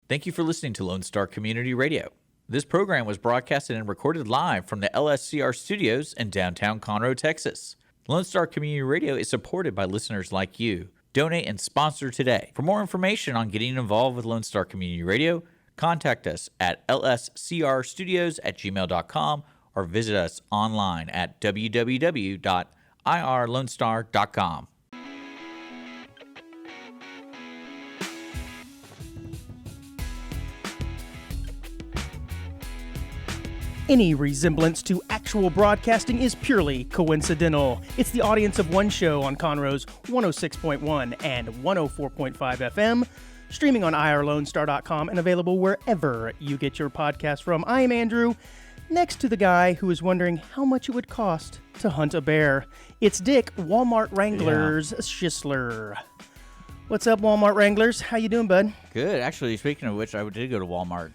Thank you for listening to Lone Star Community Radio. This program was broadcasted and recorded live from the LSCR studios in downtown Conroe, Texas. Lone Star Community Radio is supported by listeners like you. Donate and sponsor today. For more information on getting involved with Lone Star Community Radio, contact us at lscrstudios@gmail.com or visit us online at www.irlonestar.com. Any resemblance to actual broadcasting is purely coincidental. It's the audience of one show on Conroe's 106.1 and 104.5 FM, streaming on irlonestar.com and available wherever you get your podcast from. I am Andrew, next to the guy who is wondering how much it would cost to hunt a bear. It's Dick, Walmart Wranglers Schisler. What's up, Walmart Wranglers? How you doing, bud? Good. Actually, speaking of which, I did go to Walmart.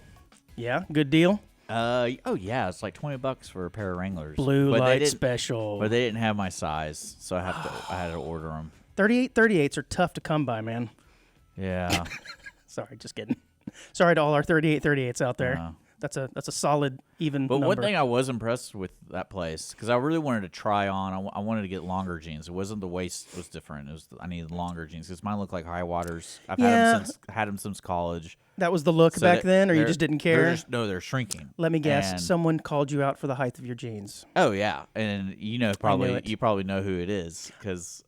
Yeah, good deal? Oh yeah, it's like $20 for a pair of Wranglers. Blue light special. But they didn't have my size, so I had to order them. 38/38s are tough to come by, man. Yeah. Sorry, just kidding. Sorry to all our 38/38s out there. That's a solid even But number. one thing I was impressed with that place, because I really wanted to try on, I wanted to get longer jeans. It wasn't the waist was different. It was I needed longer jeans because mine look like high waters. I've had them since college. That was the look back then, or you just didn't care? They're shrinking. Let me guess. Someone called you out for the height of your jeans. Oh yeah, and you probably know who it is because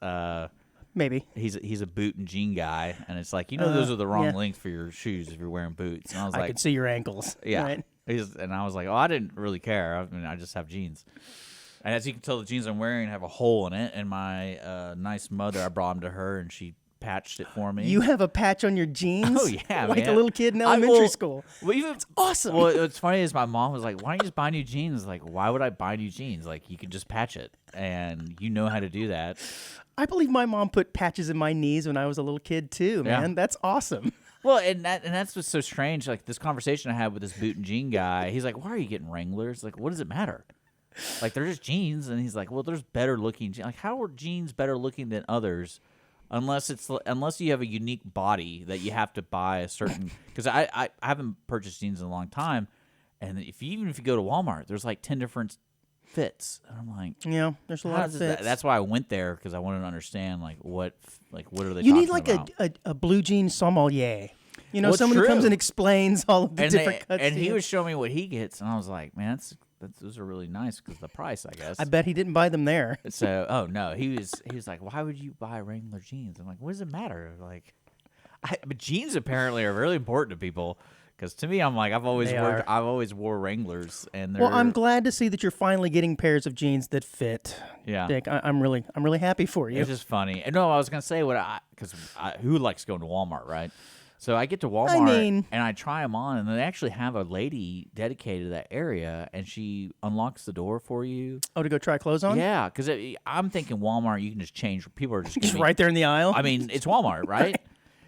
maybe he's a boot and jean guy, and it's like those are the wrong length for your shoes if you're wearing boots. And I could see your ankles. Yeah, right? And I was like, I didn't really care. I mean, I just have jeans. And as you can tell, the jeans I'm wearing have a hole in it. And my nice mother, I brought them to her, and she patched it for me. You have a patch on your jeans? Oh, yeah, like man. a little kid in elementary school. Well, it's awesome. Well, what's funny is my mom was like, why don't you just buy new jeans? Like, why would I buy new jeans? Like, you can just patch it. And you know how to do that. I believe my mom put patches in my knees when I was a little kid, too, man. Yeah. That's awesome. Well, and that's what's so strange. Like, this conversation I had with this boot and jean guy, he's like, why are you getting Wranglers? Like, what does it matter? Like, they're just jeans. And he's like, well, there's better looking jeans. Like, how are jeans better looking than others? Unless you have a unique body that you have to buy a certain. Because I haven't purchased jeans in a long time. And even if you go to Walmart, there's like 10 different fits. And I'm like, yeah, there's a lot of fits. That's why I went there, because I wanted to understand what are they. You need about. a blue jean sommelier. Someone true. who comes and explains all of the different cuts. And he was showing me what he gets, and I was like, man, those are really nice because the price, I guess. I bet he didn't buy them there. So, oh no, he was like, why would you buy Wrangler jeans? I'm like, what does it matter? Like, but jeans apparently are really important to people. Because to me, I'm like, I've always wore Wranglers, and well, I'm glad to see that you're finally getting pairs of jeans that fit. Yeah, Dick, I'm really happy for you. It's just funny. And no, I was gonna say because who likes going to Walmart, right? So I get to Walmart and I try them on, and they actually have a lady dedicated to that area, and she unlocks the door for you. Oh, to go try clothes on? Yeah, because I'm thinking Walmart, you can just change. People are just right there in the aisle. I mean, it's Walmart, right?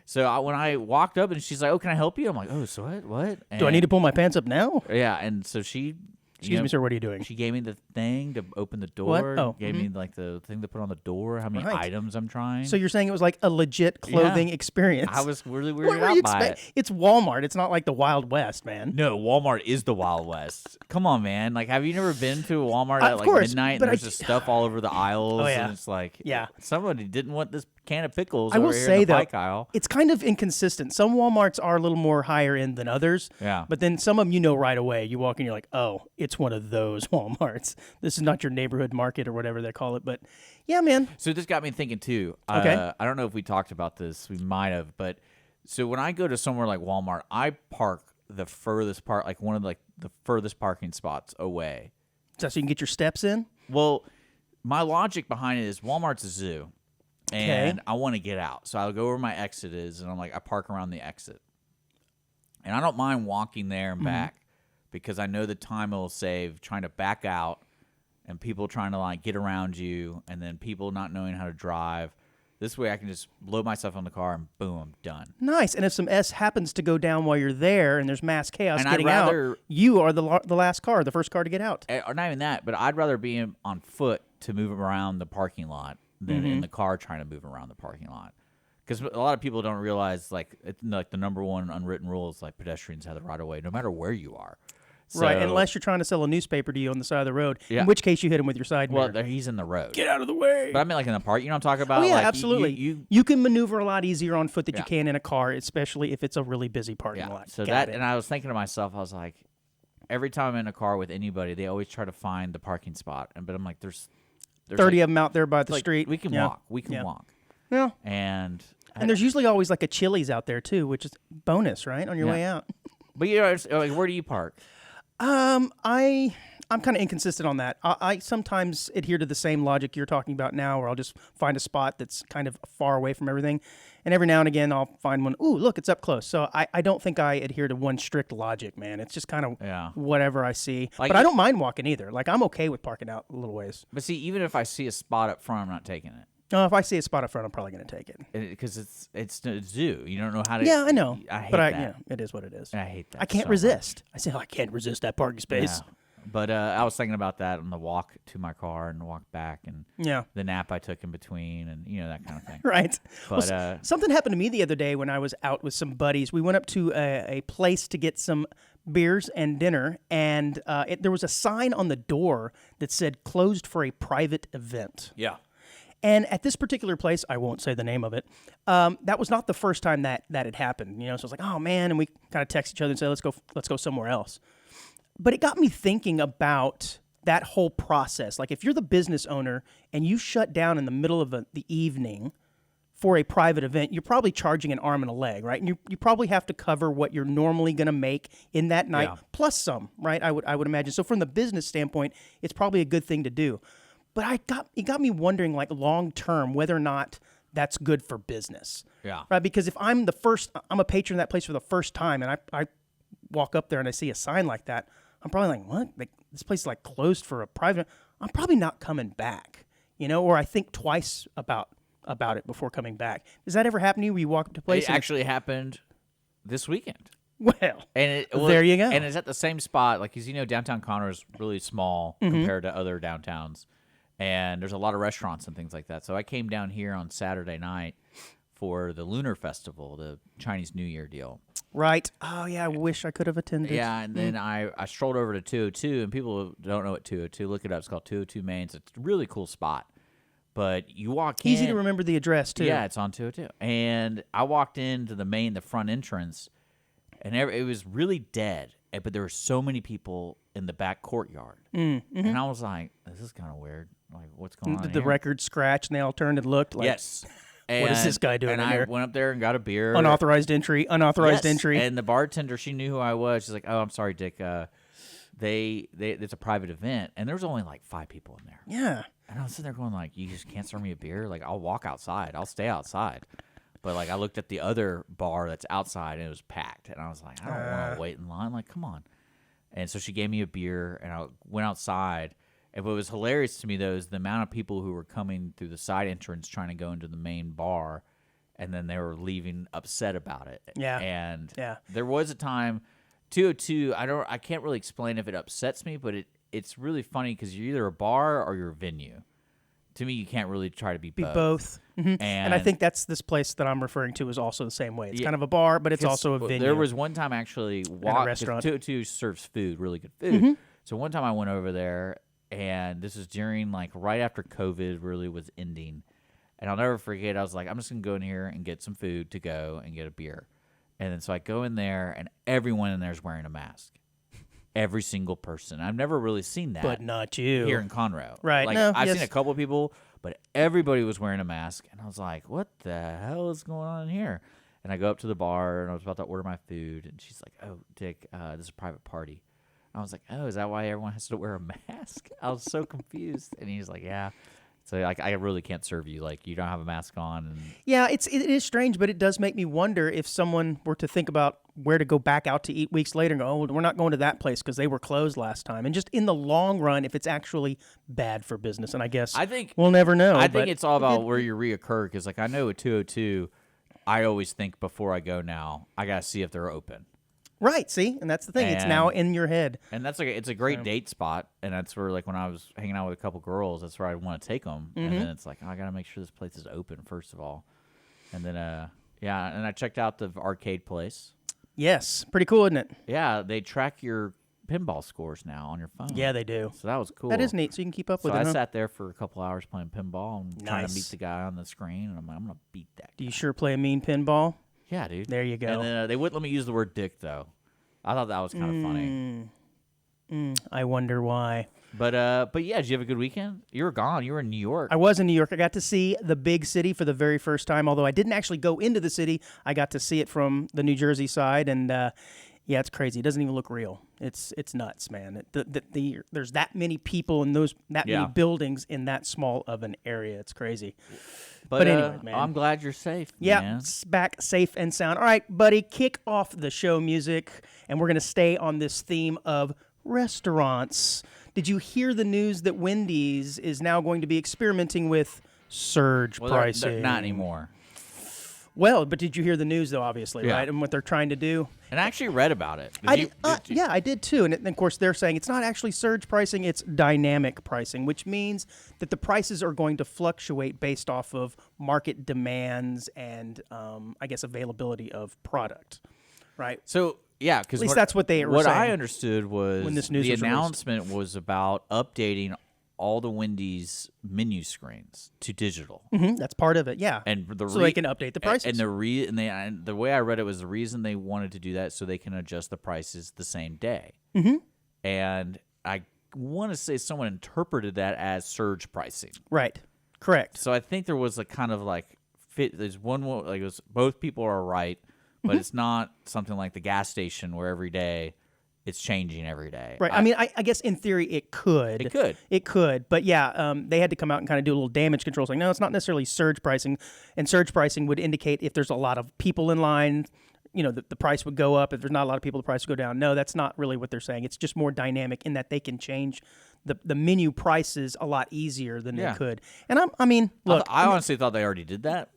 So when I walked up and she's like, "Oh, can I help you?" I'm like, "Oh, so what? And do I need to pull my pants up now?" Yeah, and so she. Excuse me, sir. What are you doing? She gave me the thing to open the door. What? Oh, gave me like the thing to put on the door. How many items I'm trying? So you're saying it was like a legit clothing experience? I was really weirded out by it. It's Walmart. It's not like the Wild West, man. No, Walmart is the Wild West. Come on, man. Like, have you never been to a Walmart at midnight? And there's just stuff all over the aisles. Oh, yeah. And it's like, somebody didn't want this can of pickles. I will say though, aisle. It's kind of inconsistent. Some Walmarts are a little more higher end than others. Yeah. But then some of them, right away. You walk in, you're like, oh, it's one of those Walmarts. This is not your neighborhood market or whatever they call it. But yeah, man. So this got me thinking too. Okay. I don't know if we talked about this. We might have, but so when I go to somewhere like Walmart, I park the furthest like one of the furthest parking spots away. So you can get your steps in? Well, my logic behind it is Walmart's a zoo. And I want to get out. So I'll go where my exit is, and I'm like, I park around the exit. And I don't mind walking there and back because I know the time it'll save trying to back out and people trying to like get around you and then people not knowing how to drive. This way I can just load myself on the car and boom, I'm done. Nice. And if some S happens to go down while you're there and there's mass chaos getting out, you are the last car, the first car to get out. Or not even that, but I'd rather be on foot to move around the parking lot than in the car trying to move around the parking lot. Because a lot of people don't realize, like the number one unwritten rule is like pedestrians have the right of way, no matter where you are. So, right, unless you're trying to sell a newspaper to you on the side of the road, Yeah. in which case you hit him with your side mirror. Well, he's in the road. Get out of the way. But I mean, like in the park, you know what I'm talking about? Oh, yeah, like, absolutely. You can maneuver a lot easier on foot than you Yeah. can in a car, especially if it's a really busy parking Yeah. lot. So Got it. and I was thinking to myself, I was like, every time I'm in a car with anybody, they always try to find the parking spot, but I'm like, there's 30 like, of them out there by the like, street. We can Yeah. walk. We can Yeah. walk. Yeah. And there's usually always like a Chili's out there too, which is bonus, right, on your Yeah. way out. But you know, like, where do you park? I'm kind of inconsistent on that. I sometimes adhere to the same logic you're talking about now, where I'll just find a spot that's kind of far away from everything. And every now and again, I'll find one, ooh, look, it's up close. So I don't think I adhere to one strict logic, man. It's just kind of whatever I see. Like, but I don't mind walking either. Like, I'm okay with parking out a little ways. But see, even if I see a spot up front, I'm not taking it. No, if I see a spot up front, I'm probably going to take it. Because it's a zoo. You don't know how to. Yeah, I know. I hate but that. yeah, it is what it is. I hate that. I can't so resist. I say, I can't resist that parking much. space. Yeah. But I was thinking about that on the walk to my car and the walk back, and the nap I took in between, and that kind of thing. Right. But well, something happened to me the other day when I was out with some buddies. We went up to a place to get some beers and dinner, and there was a sign on the door that said "closed for a private event." Yeah. And at this particular place, I won't say the name of it, that was not the first time that had happened. So I was like, oh man, and we kind of text each other and say, let's go somewhere else. But it got me thinking about that whole process. Like, if you're the business owner and you shut down in the middle of the evening for a private event, you're probably charging an arm and a leg, right? And you probably have to cover what you're normally going to make in that night, plus some, right? I would imagine. So from the business standpoint, it's probably a good thing to do. But it got me wondering, like, long term, whether or not that's good for business. Yeah. Right? Because if I'm a patron of that place for the first time, and I walk up there and I see a sign like that, I'm probably like, what? Like, this place is like closed for a private. I'm probably not coming back, or I think twice about it before coming back. Does that ever happen to you where you walk up to a place? It actually happened this weekend. Well, and there you go. And it's at the same spot, like, because downtown Conroe is really small compared to other downtowns, and there's a lot of restaurants and things like that. So I came down here on Saturday night for the Lunar Festival, the Chinese New Year deal. Right. Oh, yeah, I wish I could have attended. Yeah, and then I strolled over to 202, and people who don't know what 202, look it up. It's called 202 Mains. It's a really cool spot. But you walk in. Easy to remember the address, too. Yeah, it's on 202. And I walked into the front entrance, and it was really dead. But there were so many people in the back courtyard. Mm-hmm. And I was like, this is kind of weird. Like, what's going on The here? record scratched, and they all turned and looked like, Yes. What is this guy doing And in I here? went up there and got a beer. Unauthorized entry. Yes. Entry. And the bartender, she knew who I was. She's like, "Oh, I'm sorry, Dick. It's a private event, and there was only like 5 people in there." Yeah. And I was sitting there going, like, "You just can't serve me a beer? Like, I'll walk outside. I'll stay outside." But like, I looked at the other bar that's outside, and it was packed. And I was like, "I don't want to wait in line. Like, come on." And so she gave me a beer, and I went outside. And what was hilarious to me, though, is the amount of people who were coming through the side entrance trying to go into the main bar, and then they were leaving upset about it. Yeah. And Yeah. there was a time, 202, I can't really explain if it upsets me, but it's really funny because you're either a bar or you're a venue. To me, you can't really try to be both. Mm-hmm. And I think that's this place that I'm referring to is also the same way. It's kind of a bar, but it's also a venue. There was one time actually, a restaurant. 202 serves food, really good food. Mm-hmm. So one time I went over there, and this was during, like, right after COVID really was ending. And I'll never forget, I was like, I'm just going to go in here and get some food to go and get a beer. And then so I go in there, and everyone in there is wearing a mask. Every single person. I've never really seen that. But not you. Here in Conroe. Right. Like, No, I've yes. seen a couple of people, but everybody was wearing a mask. And I was like, what the hell is going on here? And I go up to the bar, and I was about to order my food. And she's like, oh, Dick, this is a private party. I was like, oh, is that why everyone has to wear a mask? I was so confused. And he's like, yeah. So, like, I really can't serve you. Like, you don't have a mask on. And Yeah, it is strange, but it does make me wonder if someone were to think about where to go back out to eat weeks later and go, oh, we're not going to that place because they were closed last time. And just in the long run, if it's actually bad for business. And I guess we'll never know. I think it's all about where you reoccur, because, like, I know at 202, I always think before I go now, I got to see if they're open. Right, see? And that's the thing. It's now in your head. And that's like, it's a great date spot. And that's where, like, when I was hanging out with a couple girls, that's where I want to take them. And then it's like, oh, I got to make sure this place is open, first of all. And then, and I checked out the arcade place. Yes, pretty cool, isn't it? Yeah, they track your pinball scores now on your phone. Yeah, they do. So that was cool. That is neat, so you can keep up with it. I huh? sat there for a couple hours playing pinball and trying to beat the guy on the screen, and I'm like, I'm going to beat that guy. Do you sure play a mean pinball? Yeah, dude. There you go. And then they wouldn't let me use the word dick, though. I thought that was kind of funny. I wonder why. But yeah, did you have a good weekend? You were gone. You were in New York. I was in New York. I got to see the big city for the very first time, although I didn't actually go into the city. I got to see it from the New Jersey side, and yeah, it's crazy. It doesn't even look real. It's nuts, man. There's that many people and many buildings in that small of an area. It's crazy. But anyway, man. I'm glad you're safe, yeah, man. back safe and sound. All right, buddy, kick off the show music, and we're going to stay on this theme of restaurants. Did you hear the news that Wendy's is now going to be experimenting with surge pricing? They're not anymore. Well, but did you hear the news, though, obviously, right? And what they're trying to do? And I actually read about it. Yeah, I did, too. And, of course, they're saying it's not actually surge pricing, it's dynamic pricing, which means that the prices are going to fluctuate based off of market demands and, I guess, availability of product, right? So, yeah, because at least that's what they were saying. What I understood was when this news the was announcement was about updating all the Wendy's menu screens to digital. Mm-hmm, that's part of it, yeah. And so they can update the prices. And the way I read it was the reason they wanted to do that so they can adjust the prices the same day. Mm-hmm. And I want to say someone interpreted that as surge pricing. Right. Correct. So I think there was a kind of like there's one like it was, both people are right, but it's not something like the gas station where every day it's changing every day. Right. I mean, I guess in theory it could. It could. But yeah, they had to come out and kind of do a little damage control. Saying, no, it's not necessarily surge pricing. And surge pricing would indicate if there's a lot of people in line, the price would go up. If there's not a lot of people, the price would go down. No, that's not really what they're saying. It's just more dynamic in that they can change the menu prices a lot easier than they could. And I mean, look. I honestly thought they already did that.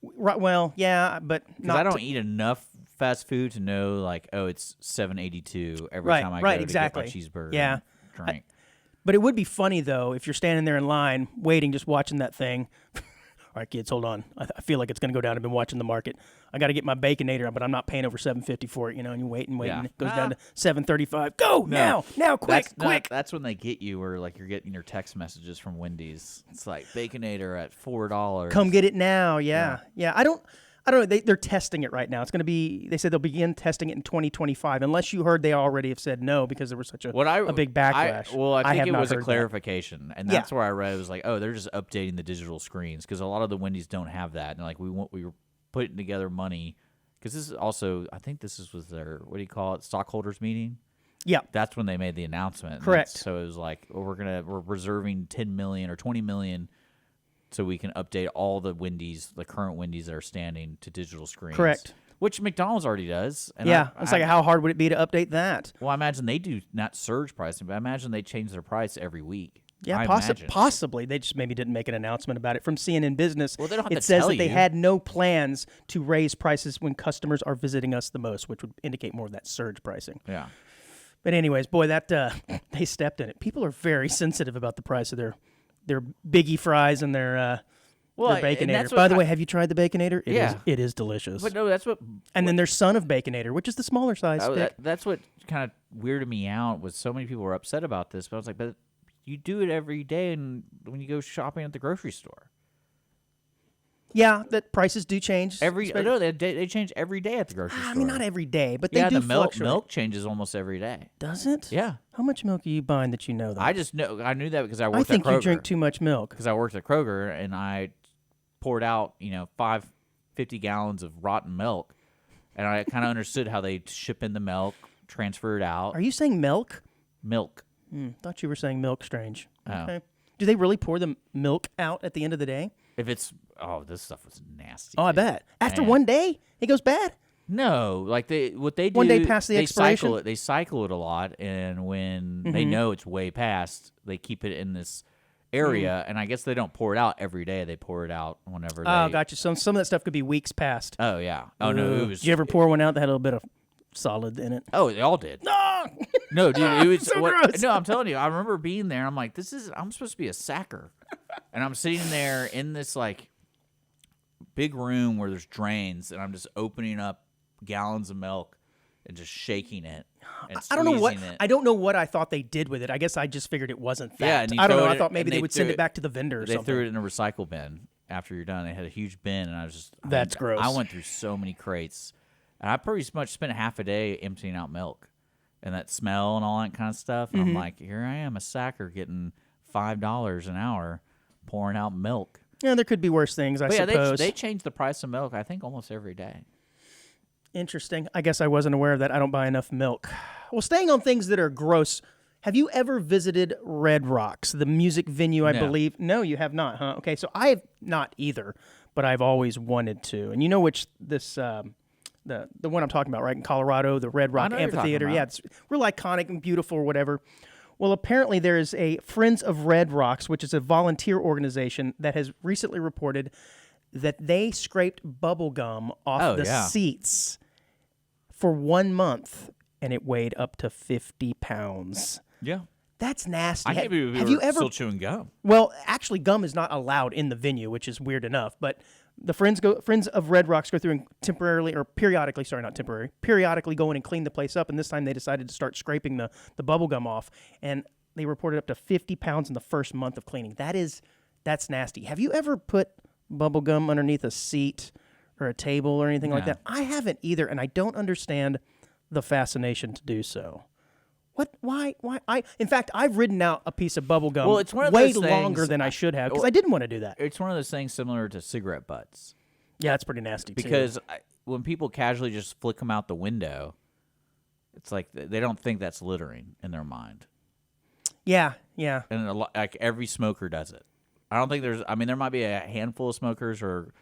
Right. Well, yeah, but not. I don't eat enough fast food to know, like, oh, it's $7.82 every time I go to get my cheeseburger and drink. But it would be funny, though, if you're standing there in line, waiting, just watching that thing. All right, kids, hold on. I feel like it's going to go down. I've been watching the market. I got to get my Baconator, but I'm not paying over $7.50 for it, and you wait and wait, and it goes down to $7.35. Go, now, quick. That's when they get you, or, like, you're getting your text messages from Wendy's. It's like, Baconator at $4. Come get it now, yeah. I don't know. They're testing it right now. It's going to be. They said they'll begin testing it in 2025. Unless you heard, they already have said no because there was such a big backlash. I think it was a clarification, and that's where I read it was like, oh, they're just updating the digital screens because a lot of the Wendy's don't have that, and like we were putting together money because this is also I think this was their stockholders meeting. Yeah, that's when they made the announcement. Correct. So it was like, well, we're reserving $10 million or $20 million. So we can update all the current Wendy's that are standing to digital screens. Correct. Which McDonald's already does. And it's like how hard would it be to update that? Well, I imagine they do not surge pricing, but I imagine they change their price every week. Yeah, possibly. They just maybe didn't make an announcement about it. From CNN Business, well, they don't have it says that they had no plans to raise prices when customers are visiting us the most, which would indicate more of that surge pricing. Yeah. But anyways, boy, that they stepped in it. People are very sensitive about the price of their Biggie fries and their Baconator. By the way, have you tried the Baconator? It is delicious. But no, that's what. And then there's Son of Baconator, which is the smaller size. That's what kind of weirded me out. Was so many people were upset about this, but I was like, but you do it every day, and when you go shopping at the grocery store. Yeah, that prices do change. They change every day at the grocery store. I mean, not every day, but they do fluctuate. Milk changes almost every day. Does it? Yeah. How much milk are you buying that you know that? I just know. I knew that because I worked at Kroger. I think you drink too much milk. Because I worked at Kroger, and I poured out, 50 gallons of rotten milk, and I kind of understood how they ship in the milk, transfer it out. Are you saying milk? Milk. Thought you were saying milk. Strange. Oh. Okay. Do they really pour the milk out at the end of the day? This stuff was nasty. Oh, I bet. After one day, it goes bad? No, like what they do. One day past the expiration? They cycle it a lot, and when they know it's way past, they keep it in this area, and I guess they don't pour it out every day. They pour it out whenever they... Oh, gotcha. Some of that stuff could be weeks past. Oh, yeah. Oh, no, it was... Did you ever pour one out that had a little bit of solid in it? Oh, they all did. No, dude, it was... so gross. No, I'm telling you, I remember being there, I'm like, I'm supposed to be a sacker. And I'm sitting there in this, like, big room where there's drains, and I'm just opening up gallons of milk and just shaking it. And I don't know what it. I don't know what I thought they did with it. I guess I just figured it wasn't that. Yeah, and you I don't know. throw I it- thought maybe and they would send it back to the vendor or They something. threw it in a recycle bin after you're done. They had a huge bin, and I was just That's gross. I went through so many crates, and I pretty much spent half a day emptying out milk, and that smell and all that kind of stuff. And I'm like, here I am, a sacker getting $5 an hour pouring out milk. Yeah, there could be worse things, I But yeah, suppose. they change the price of milk, I think, almost every day. Interesting. I guess I wasn't aware of that. I don't buy enough milk. Well, staying on things that are gross, have you ever visited Red Rocks, the music venue, I No. believe? No, you have not, huh? Okay, so I have not either, but I've always wanted to. And you know which this the one I'm talking about, right, in Colorado, the Red Rock know what you're talking Amphitheater. about. Yeah, it's real iconic and beautiful or whatever. Well, apparently there is a Friends of Red Rocks, which is a volunteer organization that has recently reported that they scraped bubble gum off the seats for 1 month, and it weighed up to 50 pounds. Yeah. That's nasty. I can't believe we have were you ever? still chewing gum. Well, actually, gum is not allowed in the venue, which is weird enough. But the Friends of Red Rocks go through and periodically go in and clean the place up. And this time they decided to start scraping the bubble gum off, and they reported up to 50 pounds in the first month of cleaning. That's nasty. Have you ever put bubble gum underneath a seat or a table or anything like that? I haven't either, and I don't understand the fascination to do so. What? Why? In fact, I've ridden out a piece of bubble gum It's one of way those longer things- than I should have because I didn't want to do that. It's one of those things similar to cigarette butts. Yeah, it's pretty nasty too. Because when people casually just flick them out the window, it's like they don't think that's littering in their mind. Yeah. And like every smoker does it. I don't think there might be a handful of smokers who are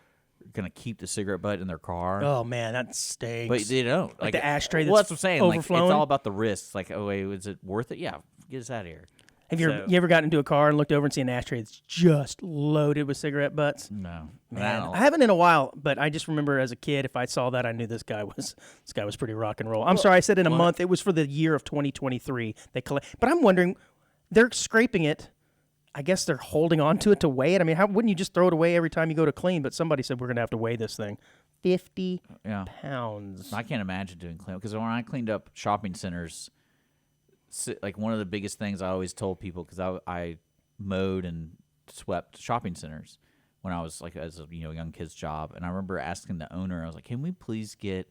going to keep the cigarette butt in their car. Oh man, that stinks. But they don't. Like the ashtray Well, that's that's what I'm saying. overflowing? Like, it's all about the risks. Like, oh, wait, is it worth it? Yeah, get us out of here. Have you ever gotten into a car and looked over and seen an ashtray that's just loaded with cigarette butts? No. Man, I haven't in a while, but I just remember as a kid, if I saw that, I knew this guy was pretty rock and roll. I'm sorry, I said in a month. It was for the year of 2023. But I'm wondering, they're scraping it. I guess they're holding on to it to weigh it. I mean, how wouldn't you just throw it away every time you go to clean? But somebody said we're going to have to weigh this thing. 50 pounds. I can't imagine doing clean because when I cleaned up shopping centers, like one of the biggest things I always told people, because I mowed and swept shopping centers when I was like as a young kid's job, and I remember asking the owner, I was like, "Can we please get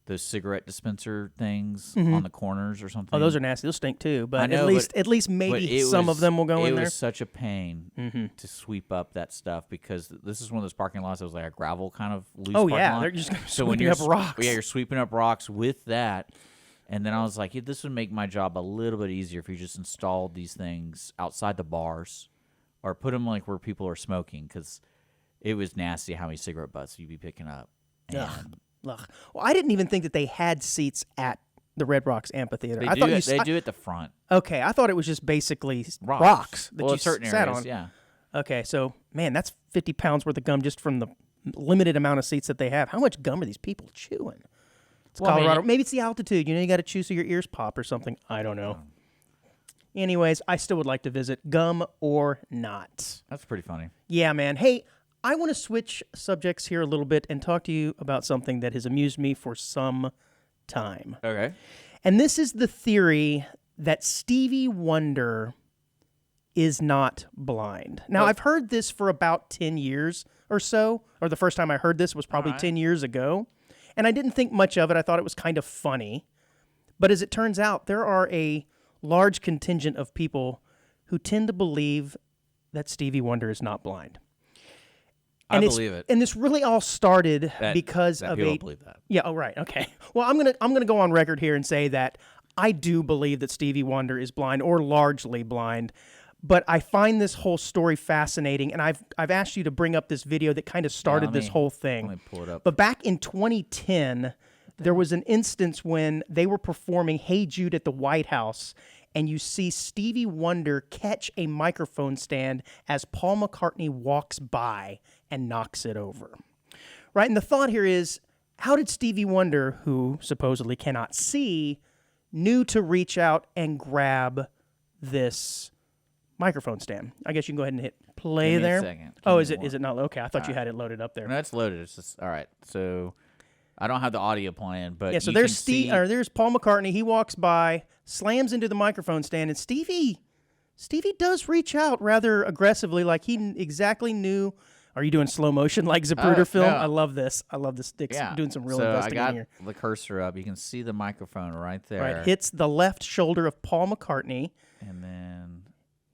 those cigarette dispenser things on the corners or something?" Oh, those are nasty. Those stink too. But I know, at least maybe some of them will go in there. It was such a pain to sweep up that stuff because this is one of those parking lots that was like a gravel kind of loose parking lot. They're just So when sweeping you're up rocks. Yeah, you're sweeping up rocks with that. And then I was like, this would make my job a little bit easier if you just installed these things outside the bars or put them like where people are smoking, because it was nasty how many cigarette butts you'd be picking up. Ugh. Well, I didn't even think that they had seats at the Red Rocks Amphitheater. They do at the front. Okay, I thought it was just basically rocks that you certain sat areas, on. yeah. Okay, so, man, that's 50 pounds worth of gum just from the limited amount of seats that they have. How much gum are these people chewing? It's Colorado. Maybe it's the altitude. You got to chew so your ears pop or something. I don't know. Anyways, I still would like to visit, gum or not. That's pretty funny. Yeah, man. Hey, I want to switch subjects here a little bit and talk to you about something that has amused me for some time. Okay. And this is the theory that Stevie Wonder is not blind. Now, I've heard this for about 10 years or so, or the first time I heard this was probably 10 years ago. And I didn't think much of it. I thought it was kind of funny. But as it turns out, there are a large contingent of people who tend to believe that Stevie Wonder is not blind. I believe it. And this really all started because of people believe that. Yeah, oh right. Okay. Well, I'm going to go on record here and say that I do believe that Stevie Wonder is blind or largely blind. But I find this whole story fascinating, and I've asked you to bring up this video that kind of started this whole thing. Let me pull it up. But back in 2010, there was an instance when they were performing Hey Jude at the White House, and you see Stevie Wonder catch a microphone stand as Paul McCartney walks by and knocks it over. Right? And the thought here is, how did Stevie Wonder, who supposedly cannot see, knew to reach out and grab this microphone stand. I guess you can go ahead and hit play Give me there. a second. Oh, Give me is it not? Okay, I thought you had it loaded up there. No, it's loaded. It's just all right. So I don't have the audio playing, but Yeah, so you there's can see, there's Paul McCartney. He walks by, slams into the microphone stand, and Stevie does reach out rather aggressively, like he exactly knew. Are you doing slow motion like Zapruder film? no. I love this. I love this. Dick's doing some real so investing I got in here. the cursor up. You can see the microphone right there. Right, hits the left shoulder of Paul McCartney. And then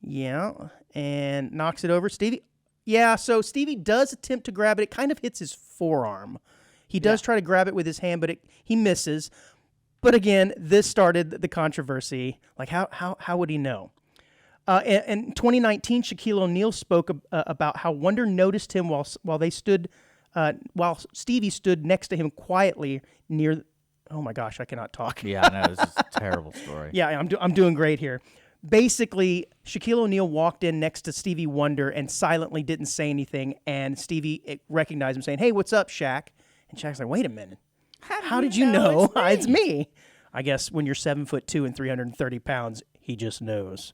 Yeah, and knocks it over. Stevie. Yeah, so Stevie does attempt to grab it. It kind of hits his forearm. He does try to grab it with his hand, but he misses. But again, this started the controversy. Like, how would he know? In 2019, Shaquille O'Neal spoke about how Wonder noticed him while Stevie stood next to him quietly near. Oh my gosh, I cannot talk. yeah, no, this is a terrible story. Yeah, I'm doing great here. Basically, Shaquille O'Neal walked in next to Stevie Wonder and silently didn't say anything, and Stevie recognized him saying, "Hey, what's up, Shaq?" And Shaq's like, "Wait a minute, how did you know it's me?" I guess when you're 7'2" and 330 pounds, he just knows.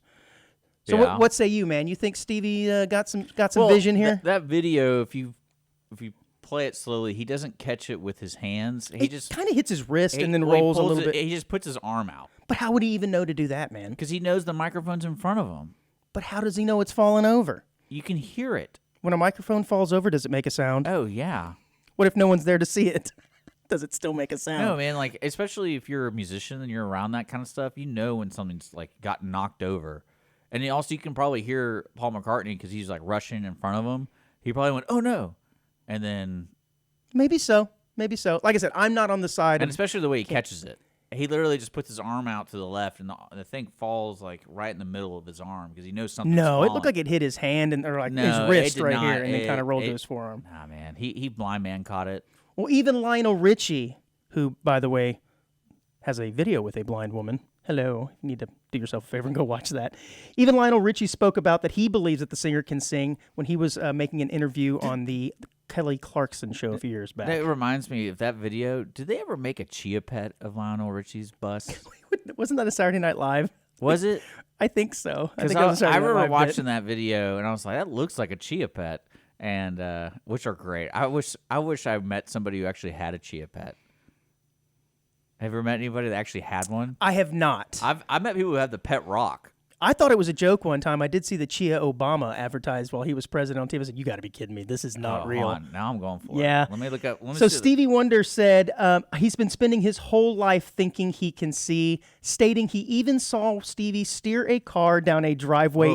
So what say you, man? You think Stevie got some vision here? That video, if you play it slowly, he doesn't catch it with his hands. He just kind of hits his wrist and then rolls a little bit. He just puts his arm out. But how would he even know to do that, man? Because he knows the microphone's in front of him. But how does he know it's fallen over? You can hear it. When a microphone falls over, does it make a sound? Oh, yeah. What if no one's there to see it? Does it still make a sound? No, man, like, especially if you're a musician and you're around that kind of stuff, you know when something's, like, got knocked over. And then also you can probably hear Paul McCartney because he's, like, rushing in front of him. He probably went, "Oh, no." And then... Maybe so. Maybe so. Like I said, I'm not on the side. And especially the way he catches it. He literally just puts his arm out to the left, and the thing falls like right in the middle of his arm because he knows something's falling. It looked like it hit his hand or like his wrist right here, and then kind of rolled to his forearm. Nah, man, he blind man caught it. Well, even Lionel Richie, who, by the way, has a video with a blind woman. Hello, you need to do yourself a favor and go watch that. Even Lionel Richie spoke about that he believes that the singer can sing when he was making an interview on the Kelly Clarkson show a few years back. That reminds me of that video. Did they ever make a Chia Pet of Lionel Richie's bust? Wasn't that a Saturday Night Live? Was it? I think so. I remember watching that video, and I was like, that looks like a Chia Pet, and which are great. I wish I met somebody who actually had a Chia Pet. Have you ever met anybody that actually had one? I have not. I've met people who had the pet rock. I thought it was a joke one time. I did see the Chia Obama advertised while he was president on TV. I said, "You got to be kidding me! This is not real." Hold on. Now I'm going for it. Yeah. Let me look up. So Stevie Wonder said he's been spending his whole life thinking he can see, stating he even saw Stevie steer a car down a driveway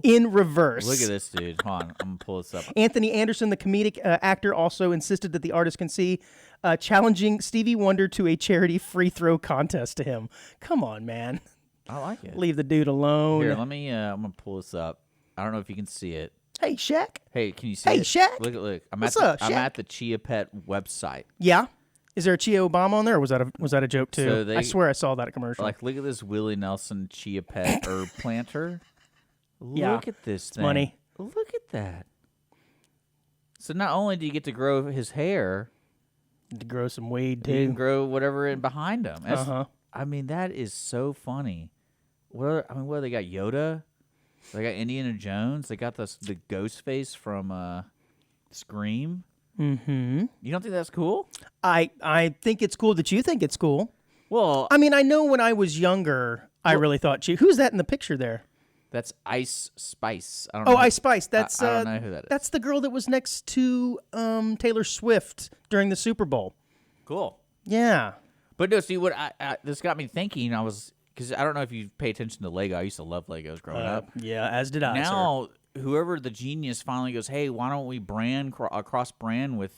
in reverse. Look at this, dude. Hold on. I'm going to pull this up. Anthony Anderson, the comedic actor, also insisted that the artist can see, challenging Stevie Wonder to a charity free throw contest to him. Come on, man. I like it. Leave the dude alone. Here, let me. I'm gonna pull this up. I don't know if you can see it. Hey, Shaq. Hey, can you see it? Hey, Shaq. Look. I'm What's up, Shaq? I'm at the Chia Pet website. Yeah. Is there a Chia Obama on there, or was that a joke too? So I swear I saw that commercial. Like, look at this Willie Nelson Chia Pet herb planter. Yeah. Look at this thing. Money. Look at that. So not only do you get to grow his hair, to grow some weed you can too. grow whatever in behind him. Uh-huh. I mean, that is so funny. What they got? Yoda. They got Indiana Jones. They got the ghost face from Scream. Mm-hmm. You don't think that's cool? I think it's cool that you think it's cool. Well, I mean, I know when I was younger, I really thought Chia. Who's that in the picture there? that's Ice Spice. I don't know. Ice Spice. That's I don't know who that is. That's the girl that was next to Taylor Swift during the Super Bowl. Cool. Yeah. But no, see what this got me thinking. Because I don't know if you pay attention to Lego. I used to love Legos growing up. Yeah, as did I. Now, whoever the genius finally goes, hey, why don't we cross brand with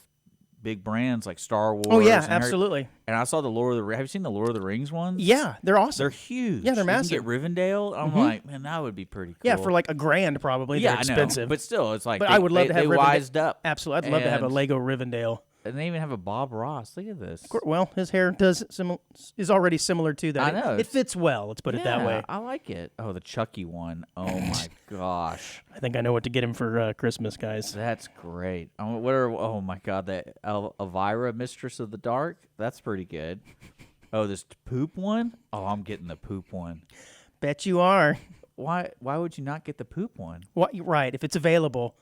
big brands like Star Wars? Oh yeah, absolutely. And I saw the Lord of the Rings. Have you seen the Lord of the Rings ones? Yeah, they're awesome. They're huge. Yeah, they're massive. You can get Rivendell. I'm like, man, that would be pretty cool. Yeah, for like $1,000 probably. Yeah, they're expensive. I know. But still, it's like. But I would love to have. They Rivendell. wised up. Absolutely, I'd love to have a Lego Rivendell. And they even have a Bob Ross. Look at this. Well, his hair is already similar to that. I know. It fits well. Let's put it that way. I like it. Oh, the Chucky one. Oh my gosh. I think I know what to get him for Christmas, guys. That's great. Oh my God, that Elvira, Mistress of the Dark. That's pretty good. Oh, this poop one. Oh, I'm getting the poop one. Bet you are. why would you not get the poop one? Right, if it's available.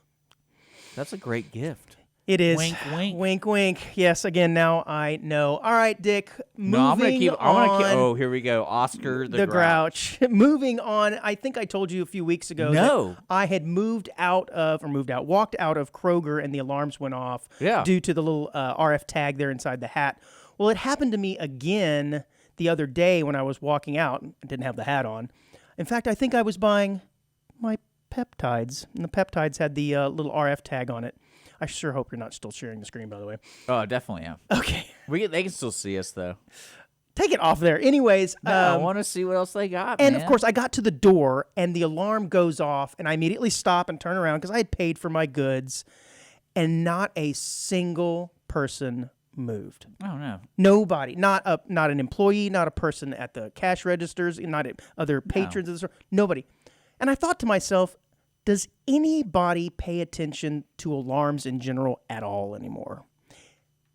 That's a great gift. It is. Wink, wink. Wink, wink. Yes, again, now I know. All right, Dick, I'm gonna keep. on. Oh, here we go. Oscar the Grouch. Moving on. I think I told you a few weeks ago that I had walked out of Kroger and the alarms went off due to the little RF tag there inside the hat. Well, it happened to me again the other day when I was walking out. I didn't have the hat on. In fact, I think I was buying my peptides, and the peptides had the little RF tag on it. I sure hope you're not still sharing the screen, by the way. Oh, I definitely am. Okay. They can still see us, though. Take it off there. Anyways. No, I want to see what else they got, And, man. of course, I got to the door, and the alarm goes off, and I immediately stop and turn around because I had paid for my goods, and not a single person moved. Oh, no. Nobody. Not an employee, not a person at the cash registers, not other patrons of the store. Nobody. And I thought to myself, does anybody pay attention to alarms in general at all anymore?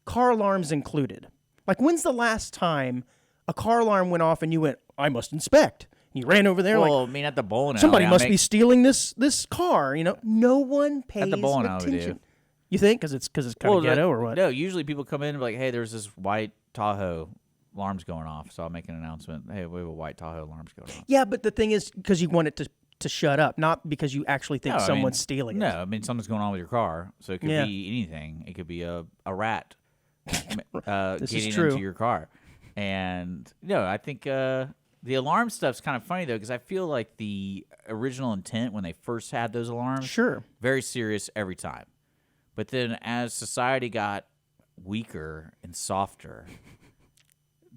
Car alarms included. Like, when's the last time a car alarm went off and you went, I must inspect? You ran over there at the bowling alley. Somebody must be stealing this car. No one pays at the bowling attention. alley, dude. You think? Because it's kind of ghetto or what? No, usually people come in and be like, hey, there's this white Tahoe alarm's going off. So I'll make an announcement. Hey, we have a white Tahoe alarm's going off. Yeah, but the thing is, because you want it to shut up, not because you actually think someone's stealing it. No, I mean, something's going on with your car. So it could be anything. It could be a rat getting into your car. And, I think the alarm stuff's kind of funny, though, because I feel like the original intent when they first had those alarms, very serious every time. But then as society got weaker and softer,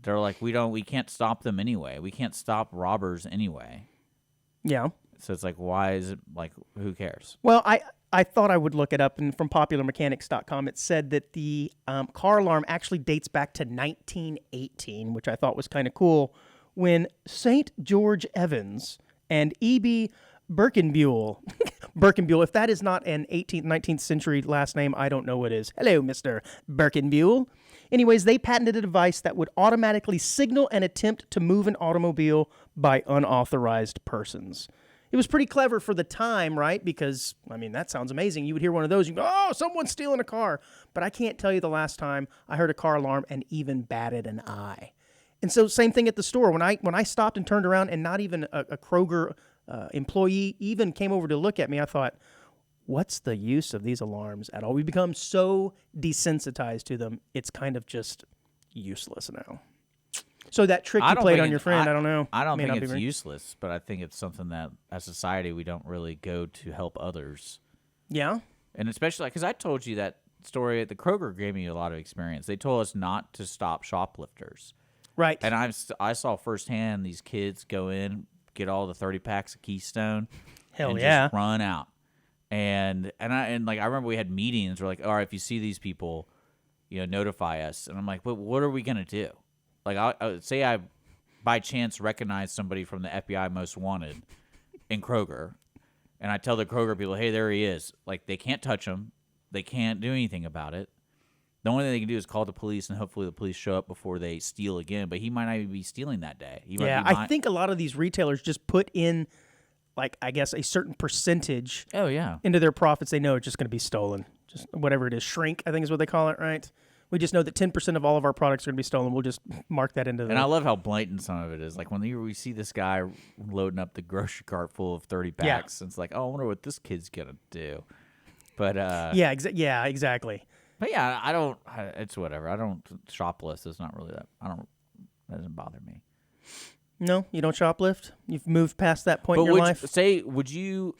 they're like, we can't stop them anyway. We can't stop robbers anyway. Yeah. So it's like, why is it like, who cares? Well, I thought I would look it up, and from popularmechanics.com, it said that the car alarm actually dates back to 1918, which I thought was kind of cool, when St. George Evans and E.B. Birkenbuell, if that is not an 18th, 19th century last name, I don't know what is. Hello, Mr. Birkenbuell. Anyways, they patented a device that would automatically signal an attempt to move an automobile by unauthorized persons. It was pretty clever for the time, right? Because, I mean, that sounds amazing. You would hear one of those, you go, oh, someone's stealing a car. But I can't tell you the last time I heard a car alarm and even batted an eye. And so same thing at the store. When I stopped and turned around and not even a Kroger employee even came over to look at me, I thought, what's the use of these alarms at all? We've become so desensitized to them, it's kind of just useless now. So that trick you played on your friend, I don't know. I don't think it's useless, but I think it's something that as a society we don't really go to help others. Yeah? And especially, because I told you that story at the Kroger gave me a lot of experience. They told us not to stop shoplifters. Right. And I saw firsthand these kids go in, get all the 30 packs of Keystone, and just run out. And I remember we had meetings. We're like, all right, if you see these people, notify us. And I'm like, but what are we gonna do? Like, I say I by chance recognize somebody from the FBI Most Wanted in Kroger, and I tell the Kroger people, hey, there he is. Like, they can't touch him. They can't do anything about it. The only thing they can do is call the police, and hopefully the police show up before they steal again. But he might not even be stealing that day. I think a lot of these retailers just put in, like, I guess, a certain percentage into their profits. They know it's just going to be stolen. Just whatever it is. Shrink, I think is what they call it, right? We just know that 10% of all of our products are going to be stolen. We'll just mark that into the... And I love how blatant some of it is. Like, when we see this guy loading up the grocery cart full of 30 packs, it's like, oh, I wonder what this kid's going to do. But, exactly. But, yeah, it's whatever. I don't... Shoplift is not really that... That doesn't bother me. No? You don't shoplift? You've moved past that point in your life? Would you...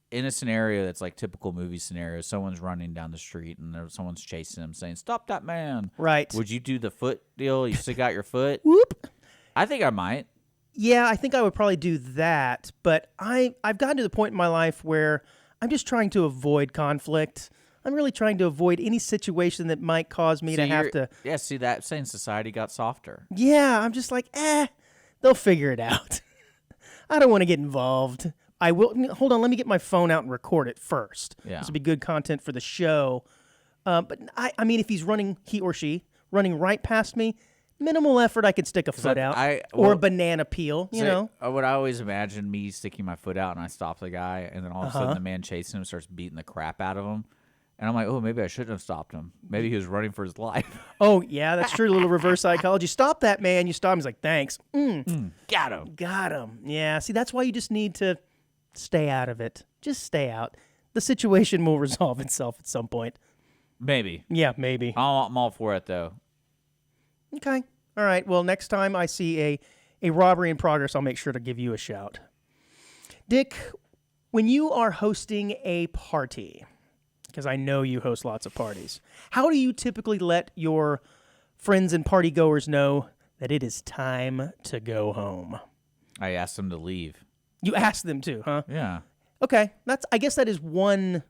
In a scenario that's like typical movie scenario, someone's running down the street and someone's chasing them saying, stop that man. Right. Would you do the foot deal? You stick out your foot? Whoop. I think I might. Yeah, I think I would probably do that. But I've gotten to the point in my life where I'm just trying to avoid conflict. I'm really trying to avoid any situation that might cause me to have to... Yeah, see, that saying society got softer. Yeah, I'm just like, they'll figure it out. I don't want to get involved. I will. Hold on, let me get my phone out and record it first. Yeah. This will be good content for the show. But I mean, if he or she running right past me, Minimal effort, I could stick a foot out. Or a banana peel, you know. What I always imagine me sticking my foot out and I stop the guy, and then all of a sudden the man chasing him starts beating the crap out of him. And I'm like, oh, maybe I shouldn't have stopped him. Maybe he was running for his life. Oh, yeah, that's true. A little reverse psychology. Stop that, man. You stop him. He's like, thanks. Got him. Got him. Yeah, see, that's why you just need to stay out of it. Just stay out. The situation will resolve itself at some point. Maybe. Yeah, maybe. I'm all for it, though. Okay. All right. Well, next time I see a robbery in progress, I'll make sure to give you a shout. Dick, when you are hosting a party, because I know you host lots of parties, how do you typically let your friends and party goers know that it is time to go home? I asked them to leave. You asked them to, huh? Yeah. Okay. I guess that is one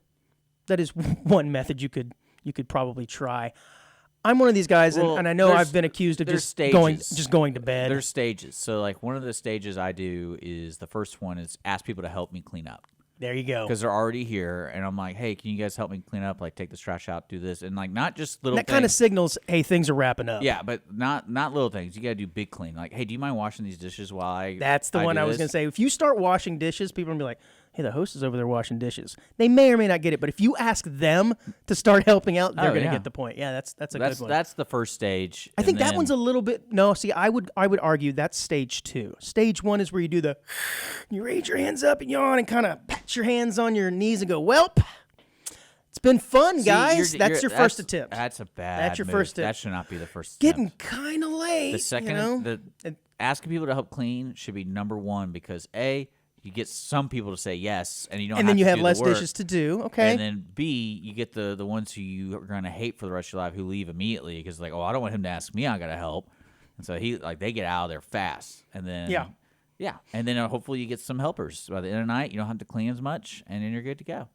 method you could probably try. I'm one of these guys, and I know I've been accused of just going to bed. There's stages. So, like, one of the stages I do is the first one is ask people to help me clean up. There you go. Because they're already here, and I'm like, hey, can you guys help me clean up? Like, take this trash out, do this. And, like, not just little things. That kind of signals, hey, things are wrapping up. Yeah, but not little things. You got to do big clean. Like, hey, do you mind washing these dishes while I That's the one I was going to say. If you start washing dishes, people are going to be like, hey, the host is over there washing dishes. They may or may not get it, but if you ask them to start helping out, they're going to get the point. Yeah, that's a good one. That's the first stage. I think that one's a little bit. No, see, I would argue that's stage 2. Stage 1 is where you do you raise your hands up and yawn and kind of pat your hands on your knees and go, welp. It's been fun, guys. That's your first attempt. That's a bad. That's your move. first. That should not be the first. Getting kind of late. The second, asking people to help clean should be number 1 because A, you get some people to say yes, and you don't. And then you have less work. dishes to do. Okay. And then B, you get the ones who you are going to hate for the rest of your life who leave immediately because like, oh, I don't want him to ask me. I got to help, and so they get out of there fast, and then and then hopefully you get some helpers by the end of the night. You don't have to clean as much, and then you're good to go.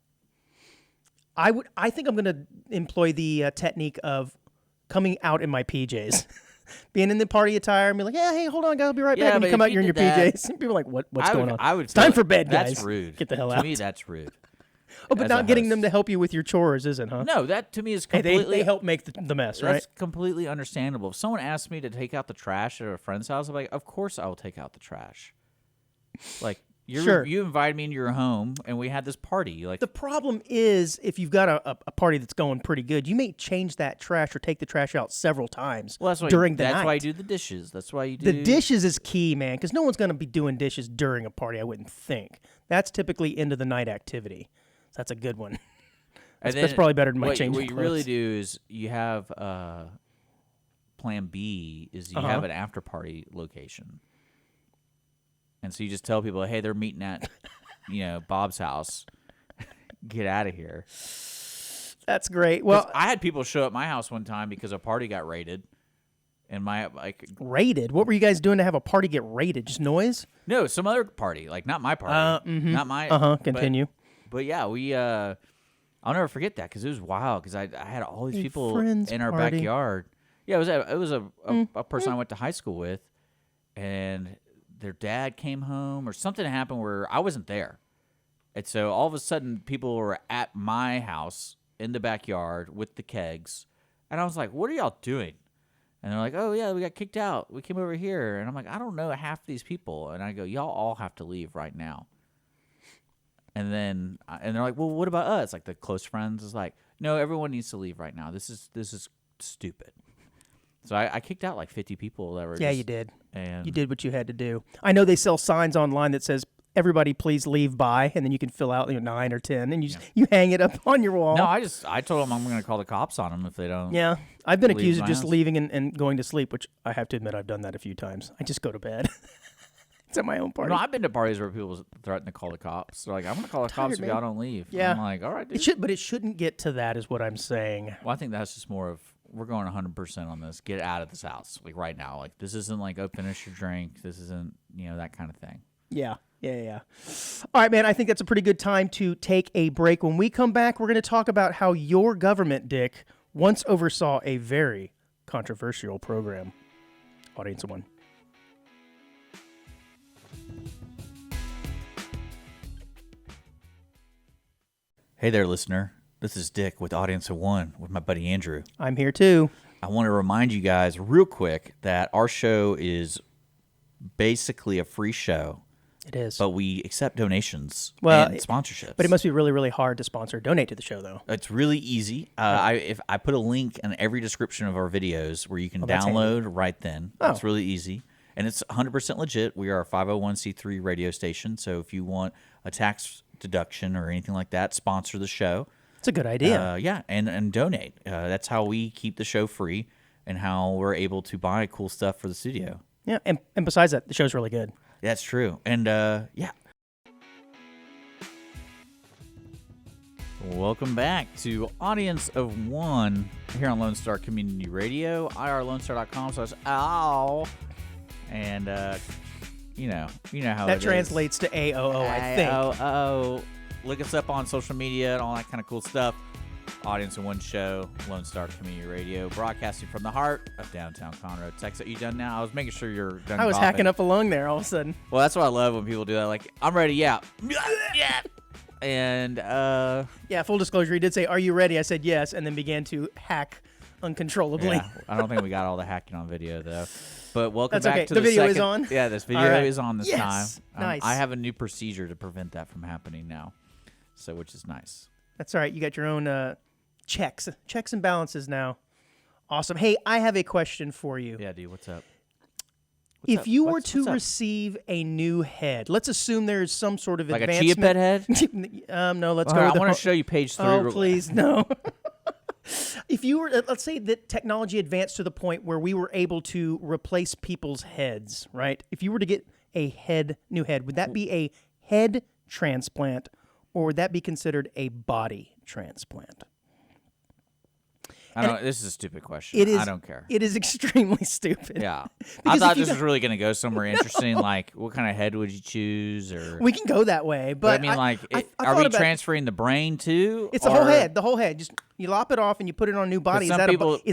I think I'm going to employ the technique of coming out in my PJs. Being in the party attire and be like, yeah, hey, hold on, guys, I'll be right back. And you come out, you're in your PJs. And people are like, what's going on? It's time for bed, guys. That's rude. Get the hell out. To me, that's rude. Oh, but not getting them to help you with your chores isn't, huh? No, that to me is completely... They help make the mess, right? That's completely understandable. If someone asked me to take out the trash at a friend's house, I'm like, of course I will take out the trash. Like, you invited me into your home, and we had this party. Like, the problem is, if you've got a party that's going pretty good, you may change that trash or take the trash out several times during the night. That's why you do the dishes. That's why you do... The dishes is key, man, because no one's going to be doing dishes during a party, I wouldn't think. That's typically end-of-the-night activity. So that's a good one. That's probably better than my changing clothes. What you really do is you have... plan B is you have an after-party location. And so you just tell people, hey, they're meeting at, Bob's house. Get out of here. That's great. Well, I had people show up at my house one time because a party got raided. And raided? What were you guys doing to have a party get raided? Just noise? No, some other party. Like, not my party. Not my... Continue. But yeah, we... I'll never forget that because it was wild because I had all these people in our backyard. Yeah, it was a person I went to high school with. And... their dad came home or something happened where I wasn't there. And so all of a sudden people were at my house in the backyard with the kegs. And I was like, what are y'all doing? And they're like, oh, yeah, we got kicked out. We came over here. And I'm like, I don't know half these people. And I go, y'all all have to leave right now. And they're like, well, what about us? Like the close friends is like, no, everyone needs to leave right now. This is stupid. So I kicked out like 50 people that were you did. And you did what you had to do. I know they sell signs online that says, everybody please leave by, and then you can fill out 9 or 10, and you hang it up on your wall. No, I told them I'm going to call the cops on them if they don't. Yeah, I've been accused of just leaving and going to sleep, which I have to admit I've done that a few times. I just go to bed. It's at my own party. No, I've been to parties where people threaten to call the cops. They're like, I'm going to call the cops if y'all don't leave. Yeah. I'm like, all right, dude. But it shouldn't get to that is what I'm saying. Well, I think that's just more of, we're going 100% on this. Get out of this house, like right now. Like this isn't like, oh, finish your drink. This isn't, that kind of thing. Yeah. All right, man, I think that's a pretty good time to take a break. When we come back, we're going to talk about how your government, Dick, once oversaw a very controversial program. Audience of one. Hey there, listener. This is Dick with Audience of One with my buddy Andrew. I'm here too. I want to remind you guys real quick that our show is basically a free show. It is. But we accept donations and sponsorships. But it must be really, really hard to sponsor or donate to the show, though. It's really easy. I put a link in every description of our videos where you can download right then. It's really easy. And it's 100% legit. We are a 501c3 radio station. So if you want a tax deduction or anything like that, sponsor the show. It's a good idea. And donate. That's how we keep the show free and how we're able to buy cool stuff for the studio. Yeah, and besides that, the show's really good. That's true. And, Welcome back to Audience of One here on Lone Star Community Radio, irlonestar.com/ow. And, you know how that translates to AOO, I think. AOO. Look us up on social media and all that kind of cool stuff. Audience of One show, Lone Star Community Radio, broadcasting from the heart of downtown Conroe, Texas. Are you done now? I was making sure you're done. I was hacking up a lung there all of a sudden. Well, that's what I love when people do that. Like, I'm ready, yeah. And, full disclosure, he did say, "Are you ready?" I said yes, and then began to hack uncontrollably. Yeah, I don't think we got all the hacking on video, though. But welcome That's back okay. to the video second. is on? Yeah, this video is on this Yes. time. Nice. I have a new procedure to prevent that from happening now, which is nice. That's all right. You got your own checks and balances now. Awesome. Hey, I have a question for you. Yeah, dude, what's up? If you were to receive a new head, let's assume there's some sort of like advancement. Like a chia pet head? No, let's go with I want to show you page 3. Oh, please, no. If you were, let's say that technology advanced to the point where we were able to replace people's heads, right? If you were to get a new head, would that be a head transplant or would that be considered a body transplant? This is a stupid question. I don't care. It is extremely stupid. Yeah. I thought this was really going to go somewhere interesting, like what kind of head would you choose? Or we can go that way, but I mean, are we transferring the brain too? It's the whole head. The whole head. Just you lop it off and you put it on a new body. Is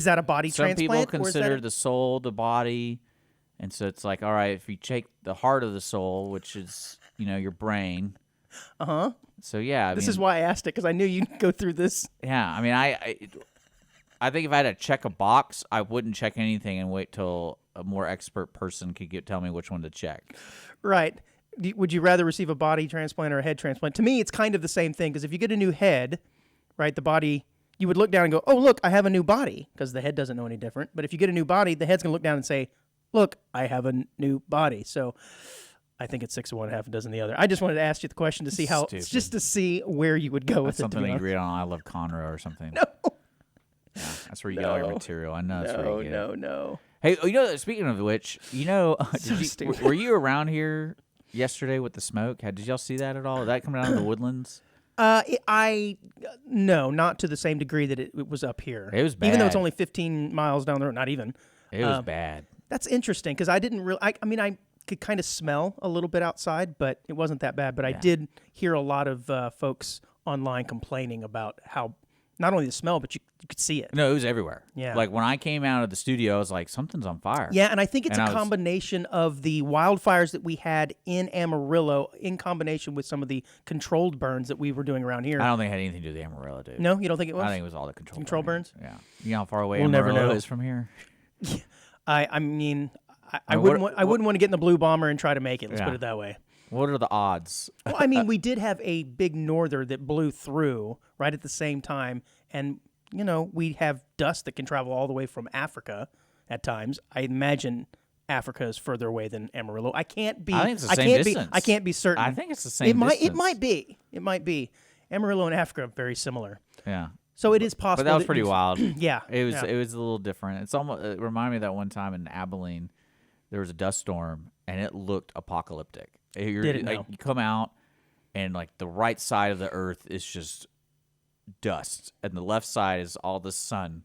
that a body transplant? Some people consider the soul the body, and so it's like, all right, if you take the heart of the soul, which is your brain. So yeah, this is why I asked it because I knew you'd go through this. Yeah, I mean, I think if I had to check a box, I wouldn't check anything and wait till a more expert person could tell me which one to check. Right. Would you rather receive a body transplant or a head transplant? To me, it's kind of the same thing because if you get a new head, right, the body, you would look down and go, oh, look, I have a new body because the head doesn't know any different. But if you get a new body, the head's going to look down and say, look, I have a new body. So I think it's 6 of one, half a dozen the other. I just wanted to ask you the question to see just to see where you would go with it. Something to agree on. I love Conroe or something. No. Yeah, that's where you get all your material. I know that's where you get it. No. Hey, speaking of which, were you around here yesterday with the smoke? Did y'all see that at all? Did that come down to the woodlands? No, not to the same degree that it was up here. It was bad. Even though it's only 15 miles down the road, not even. It was bad. That's interesting because I didn't really. I mean, I could kind of smell a little bit outside, but it wasn't that bad. But I did hear a lot of folks online complaining about how not only the smell, but you could see it. No, it was everywhere. Yeah. Like when I came out of the studio, I was like, something's on fire. Yeah, and I think it's a combination of the wildfires that we had in Amarillo in combination with some of the controlled burns that we were doing around here. I don't think it had anything to do with Amarillo, dude. No, you don't think it was? I think it was all the control burns. Yeah. You know how far away We'll Amarillo never know. is from here? I mean, I wouldn't want to get in the Blue Bomber and try to make it. Let's put it that way. What are the odds? Well, I mean, we did have a big norther that blew through right at the same time, and we have dust that can travel all the way from Africa at times. I imagine Africa is further away than Amarillo. I can't be. I think it's the same distance. I can't be certain. I think it's the same distance. It might be. It might be. Amarillo and Africa are very similar. Yeah. So it is possible. But that was pretty wild. Yeah. It was a little different. It's almost it reminded me of that one time in Abilene, there was a dust storm and it looked apocalyptic. You come out and like the right side of the earth is just dust and the left side is all the sun,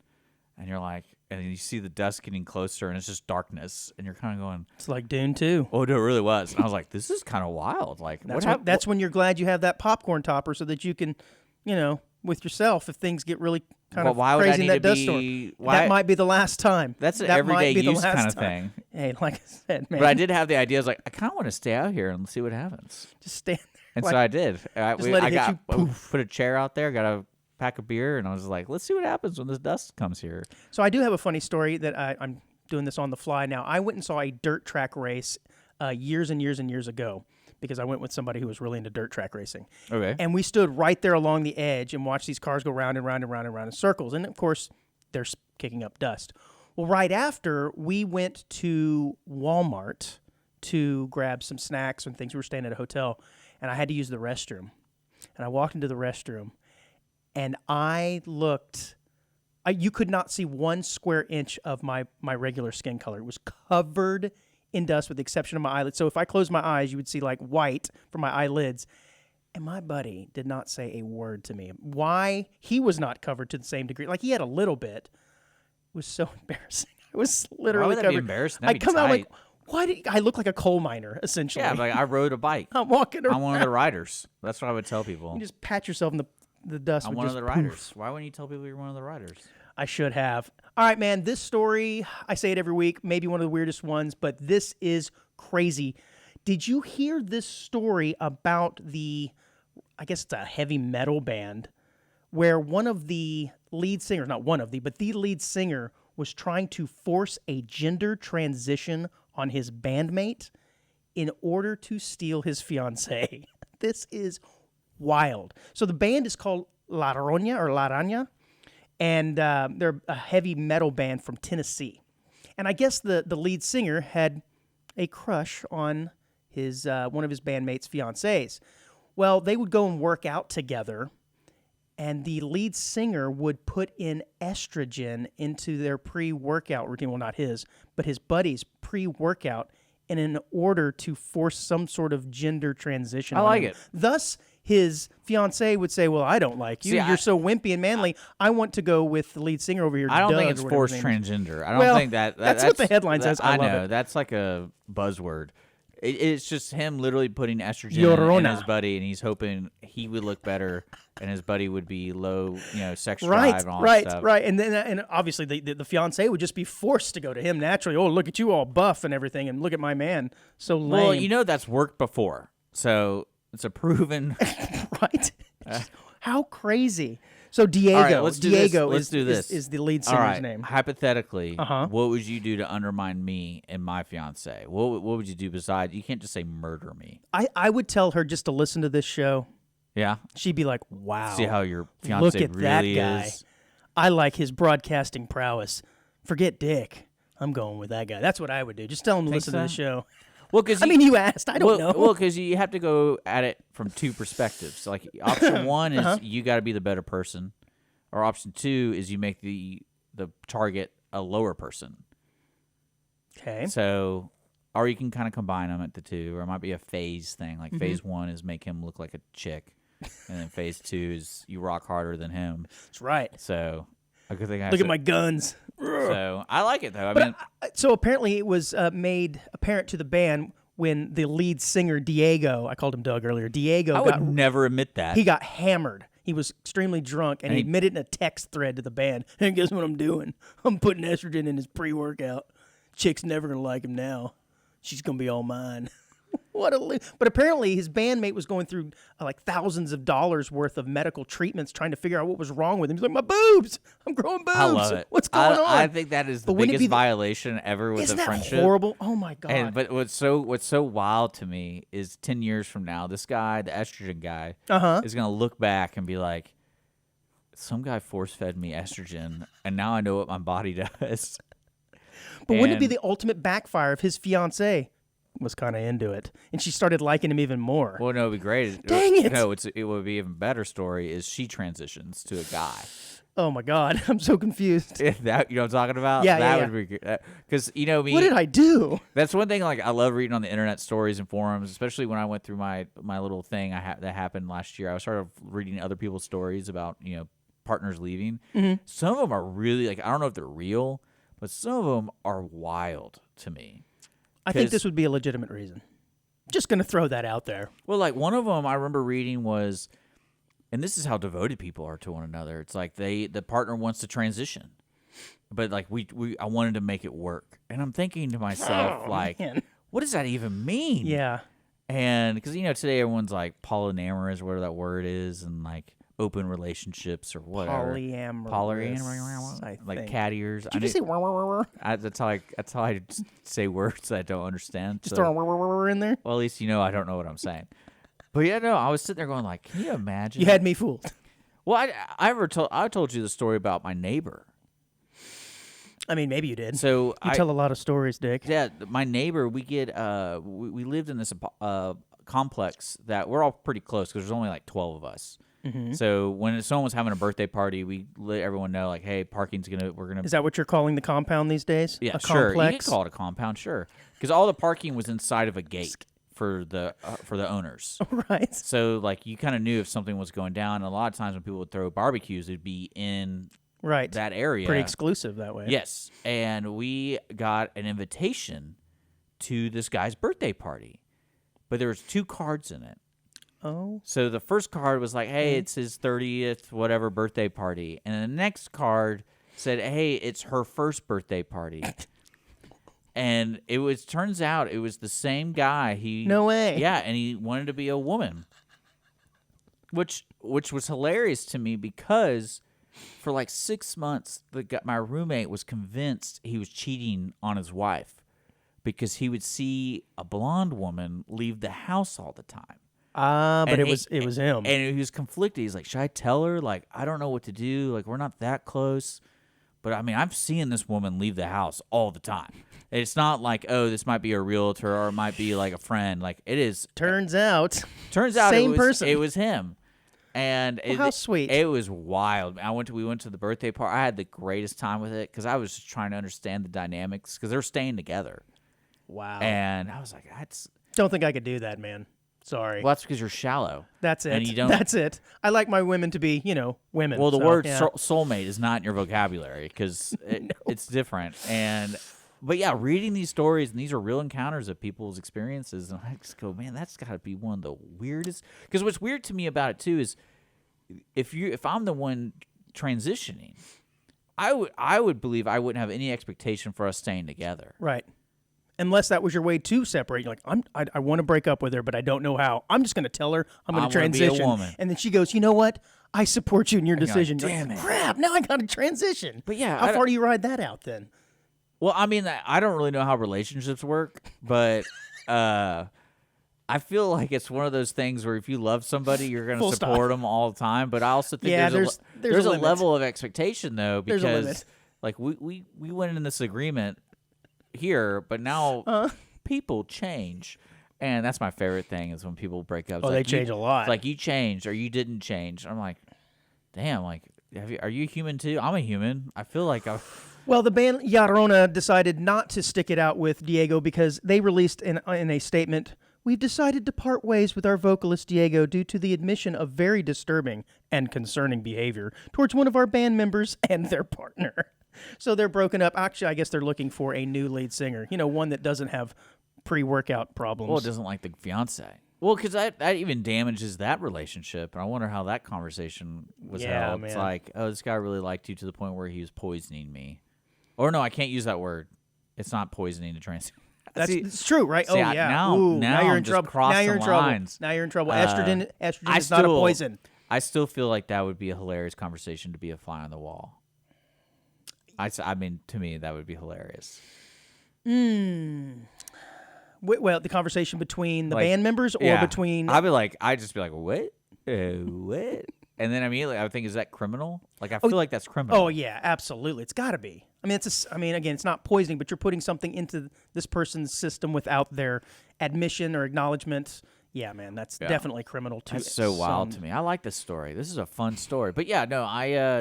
and you're like, and you see the dust getting closer and it's just darkness, and you're kind of going, it's like Dune 2. Oh, no, it really was. And I was like, this is kind of wild. Like, that's when you're glad you have that popcorn topper so that you can, with yourself if things get really kind of crazy in that dust storm. That might be the last time. That's an everyday use kind of thing. Hey, like I said, man. But I did have the idea. I was like, I kind of want to stay out here and see what happens. Just stand there. And so I did. I put a chair out there, got a pack of beer, and I was like, let's see what happens when this dust comes here. So I do have a funny story that I'm doing this on the fly now. I went and saw a dirt track race years and years and years ago because I went with somebody who was really into dirt track racing. Okay. And we stood right there along the edge and watched these cars go round and round and round and round in circles. And, of course, they're kicking up dust. Well, right after, we went to Walmart to grab some snacks and things. We were staying at a hotel, and I had to use the restroom. And I walked into the restroom, and I looked. You could not see 1 square inch of my regular skin color. It was covered in dust with the exception of my eyelids. So if I closed my eyes, you would see like white from my eyelids. And my buddy did not say a word to me. Why he was not covered to the same degree. Like he had a little bit. It was so embarrassing. I was literally Why would that covered. be embarrassing? I That'd be come out tight. like, why did I look like a coal miner, essentially? Yeah, like I rode a bike. I'm walking around. I'm one of the riders. That's what I would tell people. You just pat yourself in the dust. I'm would one of just the riders. Why wouldn't you tell people you're one of the riders? I should have. All right, man, this story, I say it every week, maybe one of the weirdest ones, but this is crazy. Did you hear this story about I guess it's a heavy metal band, where one of the lead singers, not one of but the lead singer was trying to force a gender transition on his bandmate in order to steal his fiancée? This is wild. So the band is called La Araña, and they're a heavy metal band from Tennessee. And I guess the lead singer had a crush on his one of his bandmates' fiancées. Well, they would go and work out together, and the lead singer would put in estrogen into their pre-workout routine. Well, not his, but his buddy's pre-workout, and in order to force some sort of gender transition. I like it. Thus, his fiancée would say, well, I don't like you. You're so wimpy and manly. I want to go with the lead singer over here. I don't Doug, think it's or whatever forced his name is. transgender. I don't Well, think that's what the headline says. I love know. it. That's like a buzzword. It's just him literally putting estrogen in Llorona. his buddy, and he's hoping he would look better, and his buddy would be low, sex Right, drive and all that stuff. right. And obviously the fiancé would just be forced to go to him naturally. Oh, look at you all buff and everything, and look at my man, so lame. Well, that's worked before, so it's a proven. Right? How crazy. So Diego, All right, let's do this. Diego Let's do this. is the lead All singer's right, name. hypothetically, Uh-huh. what would you do to undermine me and my fiance? What would you do besides? You can't just say murder me. I would tell her just to listen to this show. Yeah. She'd be like, wow. See how your fiance Look at really that guy. is. I like his broadcasting prowess. Forget Dick. I'm going with that guy. That's what I would do. Just tell him to listen to the so? show. Well, because I mean, you asked. I don't know. Well, because you have to go at it from two perspectives. Like option one is you got to be the better person, or option two is you make the target a lower person. Okay. So, or you can kind of combine them at the two, or it might be a phase thing. Like phase one is make him look like a chick, and then phase two is you rock harder than him. That's right. So, I could think. Look at my guns. So I like it though. I But mean, so apparently it was made apparent to the band when the lead singer Diego, I called him Doug earlier. Diego I would never admit that. he got hammered. He was extremely drunk, and he admitted in a text thread to the band. And guess what I'm doing? I'm putting estrogen in his pre-workout. Chick's never gonna like him now. She's gonna be all mine. What a but apparently his bandmate was going through like thousands of dollars worth of medical treatments trying to figure out what was wrong with him. He's like, my boobs, I'm growing boobs. I love it. What's going on? I think that is the wouldn't it biggest be violation ever with Isn't a that friendship. horrible? Oh my god! But what's so wild to me is 10 years from now, this guy, the estrogen guy, is gonna look back and be like, some guy force fed me estrogen, and now I know what my body does. But wouldn't it be the ultimate backfire if his fiancée was kind of into it, and she started liking him even more? Well, no, it'd be great. Dang it! No, it would be even better story is she transitions to a guy. Oh my god, I'm so confused. That you know what I'm talking about? Yeah, that yeah, would be because me. What did I do? That's one thing. Like I love reading on the internet stories and forums, especially when I went through my little thing that happened last year. I started reading other people's stories about partners leaving. Mm-hmm. Some of them are really like I don't know if they're real, but some of them are wild to me. I think this would be a legitimate reason. Just going to throw that out there. Well, like one of them I remember reading was, and this is how devoted people are to one another. It's like the partner wants to transition, but like I wanted to make it work, and I'm thinking to myself man. what does that even mean? Yeah. And because today everyone's like polyamorous, whatever that word is, and like open relationships or whatever. Polyamorous, I like think. cat ears. Did you just say wah, wah, wah, wah? That's how I say words that I don't understand. Just throw a wah, wah, wah, wah in there? Well, at least I don't know what I'm saying. But yeah, no, I was sitting there going like, can you imagine? You had me fooled. Well, I told you the story about my neighbor. I mean, maybe you did. So you tell a lot of stories, Dick. Yeah, my neighbor, we lived in this complex that we're all pretty close because there's only like 12 of us. Mm-hmm. So when someone was having a birthday party, we let everyone know like, hey, we're gonna. Is that what you're calling the compound these days? Yeah, a sure. Complex? You can call it a compound, sure, because all the parking was inside of a gate for the owners. Right. So like you kind of knew if something was going down. And a lot of times when people would throw barbecues, it'd be in that area. Pretty exclusive that way. Yes, and we got an invitation to this guy's birthday party, but there was 2 cards in it. Oh. So the first card was like, hey, it's his 30th whatever birthday party. And the next card said, hey, it's her first birthday party. And turns out it was the same guy. No way. Yeah, and he wanted to be a woman. Which was hilarious to me because for like 6 months, my roommate was convinced he was cheating on his wife because he would see a blonde woman leave the house all the time. But it was him. And he was conflicted. He's like, should I tell her? Like, I don't know what to do. Like, we're not that close. But, I mean, I've seen this woman leave the house all the time. It's not like, oh, this might be a realtor or it might be like a friend. Like, it is. Turns out same person. It was him. And how sweet. It was wild. We went to the birthday party. I had the greatest time with it because I was just trying to understand the dynamics because they're staying together. Wow. And I was like, don't think I could do that, man. Sorry. Well, that's because you're shallow. That's it. And you don't. That's it. I like my women to be, women. Well, the word soulmate is not in your vocabulary because it's different. But yeah, reading these stories, and these are real encounters of people's experiences, and I just go, man, that's got to be one of the weirdest. Because what's weird to me about it too is if I'm the one transitioning, I would believe I wouldn't have any expectation for us staying together. Right. Unless that was your way to separate. You're like, I want to break up with her, but I don't know how. I'm just going to tell her I'm going to transition. Be a woman. And then she goes, you know what? I support you in your decision. Like, damn it. Crap, now I got to transition. But yeah. How far do you ride that out then? Well, I mean, I don't really know how relationships work, but I feel like it's one of those things where if you love somebody, you're going to support them all the time. But I also think there's a level of expectation, though, because like we went in this agreement here, but now people change, and that's my favorite thing is when people break up. Oh, they change a lot. It's like you changed or you didn't change. I'm like, damn, like, are you human too? I'm a human. I feel like Well, the band Llorona decided not to stick it out with Diego because they released in a statement, "We've decided to part ways with our vocalist Diego due to the admission of very disturbing and concerning behavior towards one of our band members and their partner." So they're broken up. Actually, I guess they're looking for a new lead singer. One that doesn't have pre-workout problems. Well, it doesn't like the fiance. Well, because that even damages that relationship. And I wonder how that conversation was held. Man. It's like, oh, this guy really liked you to the point where he was poisoning me. Or no, I can't use that word. It's not poisoning to trans. It's true, right? See, oh, yeah. Now you're I'm in just trouble. crossing Now you're in lines. trouble. Now you're in trouble. Estrogen is not a poison. I still feel like that would be a hilarious conversation to be a fly on the wall. I mean, to me, that would be hilarious. Well, the conversation between the band members or between... I'd just be like, what? What? And then immediately I would think, is that criminal? Like, I feel like that's criminal. Oh, yeah, absolutely. It's got to be. I mean, again, it's not poisoning, but you're putting something into this person's system without their admission or acknowledgement. Yeah, man, that's definitely criminal too. That's so wild to me. I like this story. This is a fun story. But yeah, no,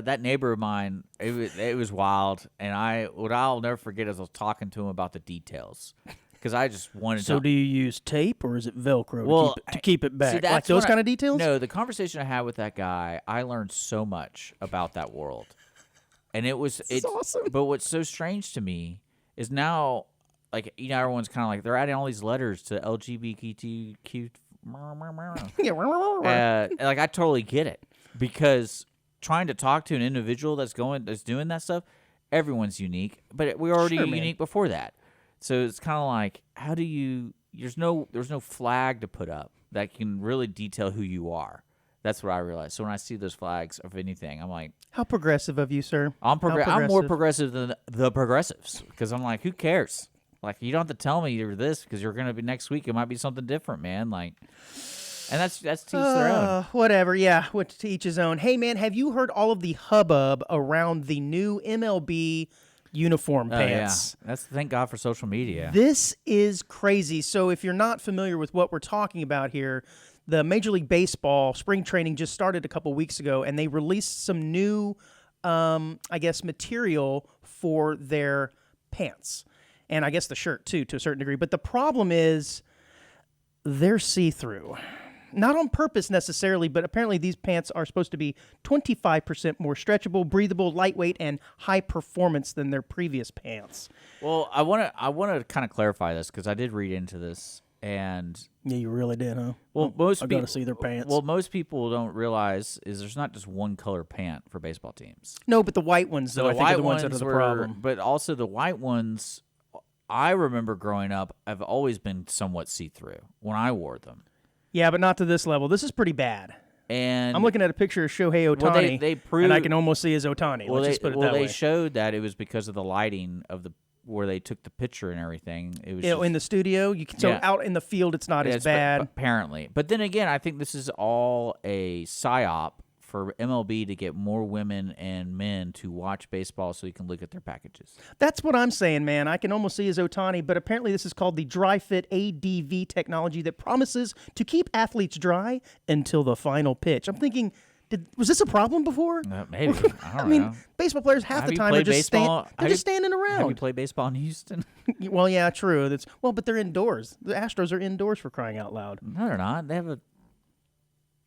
that neighbor of mine, it was wild, and what I'll never forget is I was talking to him about the details because I just wanted to. So do you use tape or is it Velcro to keep it back? Like those kind of details? No, the conversation I had with that guy, I learned so much about that world, and it's awesome. But what's so strange to me is now, like, everyone's kind of like they're adding all these letters to LGBTQ. Like, I totally get it because trying to talk to an individual that's doing that stuff, everyone's unique, but we're already unique before that. So it's kind of like, how do you? There's no flag to put up that can really detail who you are. That's what I realized. So when I see those flags of anything, I'm like, how progressive of you, sir. I'm more progressive than the progressives because I'm like, who cares? Like, you don't have to tell me you're this because you're going to be next week. It might be something different, man. Like, and that's to each their own. Whatever, yeah, to each his own. Hey, man, have you heard all of the hubbub around the new MLB uniform pants? Yeah. Thank God for social media. This is crazy. So if you're not familiar with what we're talking about here, the Major League Baseball spring training just started a couple weeks ago, and they released some new, material for their pants. And I guess the shirt, too, to a certain degree. But the problem is they're see-through. Not on purpose necessarily, but apparently these pants are supposed to be 25% more stretchable, breathable, lightweight, and high performance than their previous pants. Well, I want to kind of clarify this because I did read into this. And yeah, you really did, huh? Well, I got to see their pants. Well, most people don't realize is there's not just one color pant for baseball teams. No, but the white ones, though, I think are the ones that are the problem. But also the white ones, I remember growing up, have always been somewhat see-through when I wore them. Yeah, but not to this level. This is pretty bad. And I'm looking at a picture of Shohei Ohtani, well, they proved, and I can almost see his Ohtani. Well, Let's just put it that way. They showed that it was because of the lighting of where they took the picture and everything. It was in the studio. You can out in the field, it's not as bad. Apparently, but then again, I think this is all a psyop for MLB to get more women and men to watch baseball, so you can look at their packages. That's what I'm saying, man. I can almost see his Ohtani, but apparently this is called the Dry Fit ADV technology that promises to keep athletes dry until the final pitch. I'm thinking, was this a problem before? Maybe. I don't know. Baseball players half the time are just standing around. Have you played baseball in Houston? Well, yeah, true. But they're indoors. The Astros are indoors, for crying out loud. No, they're not. They have a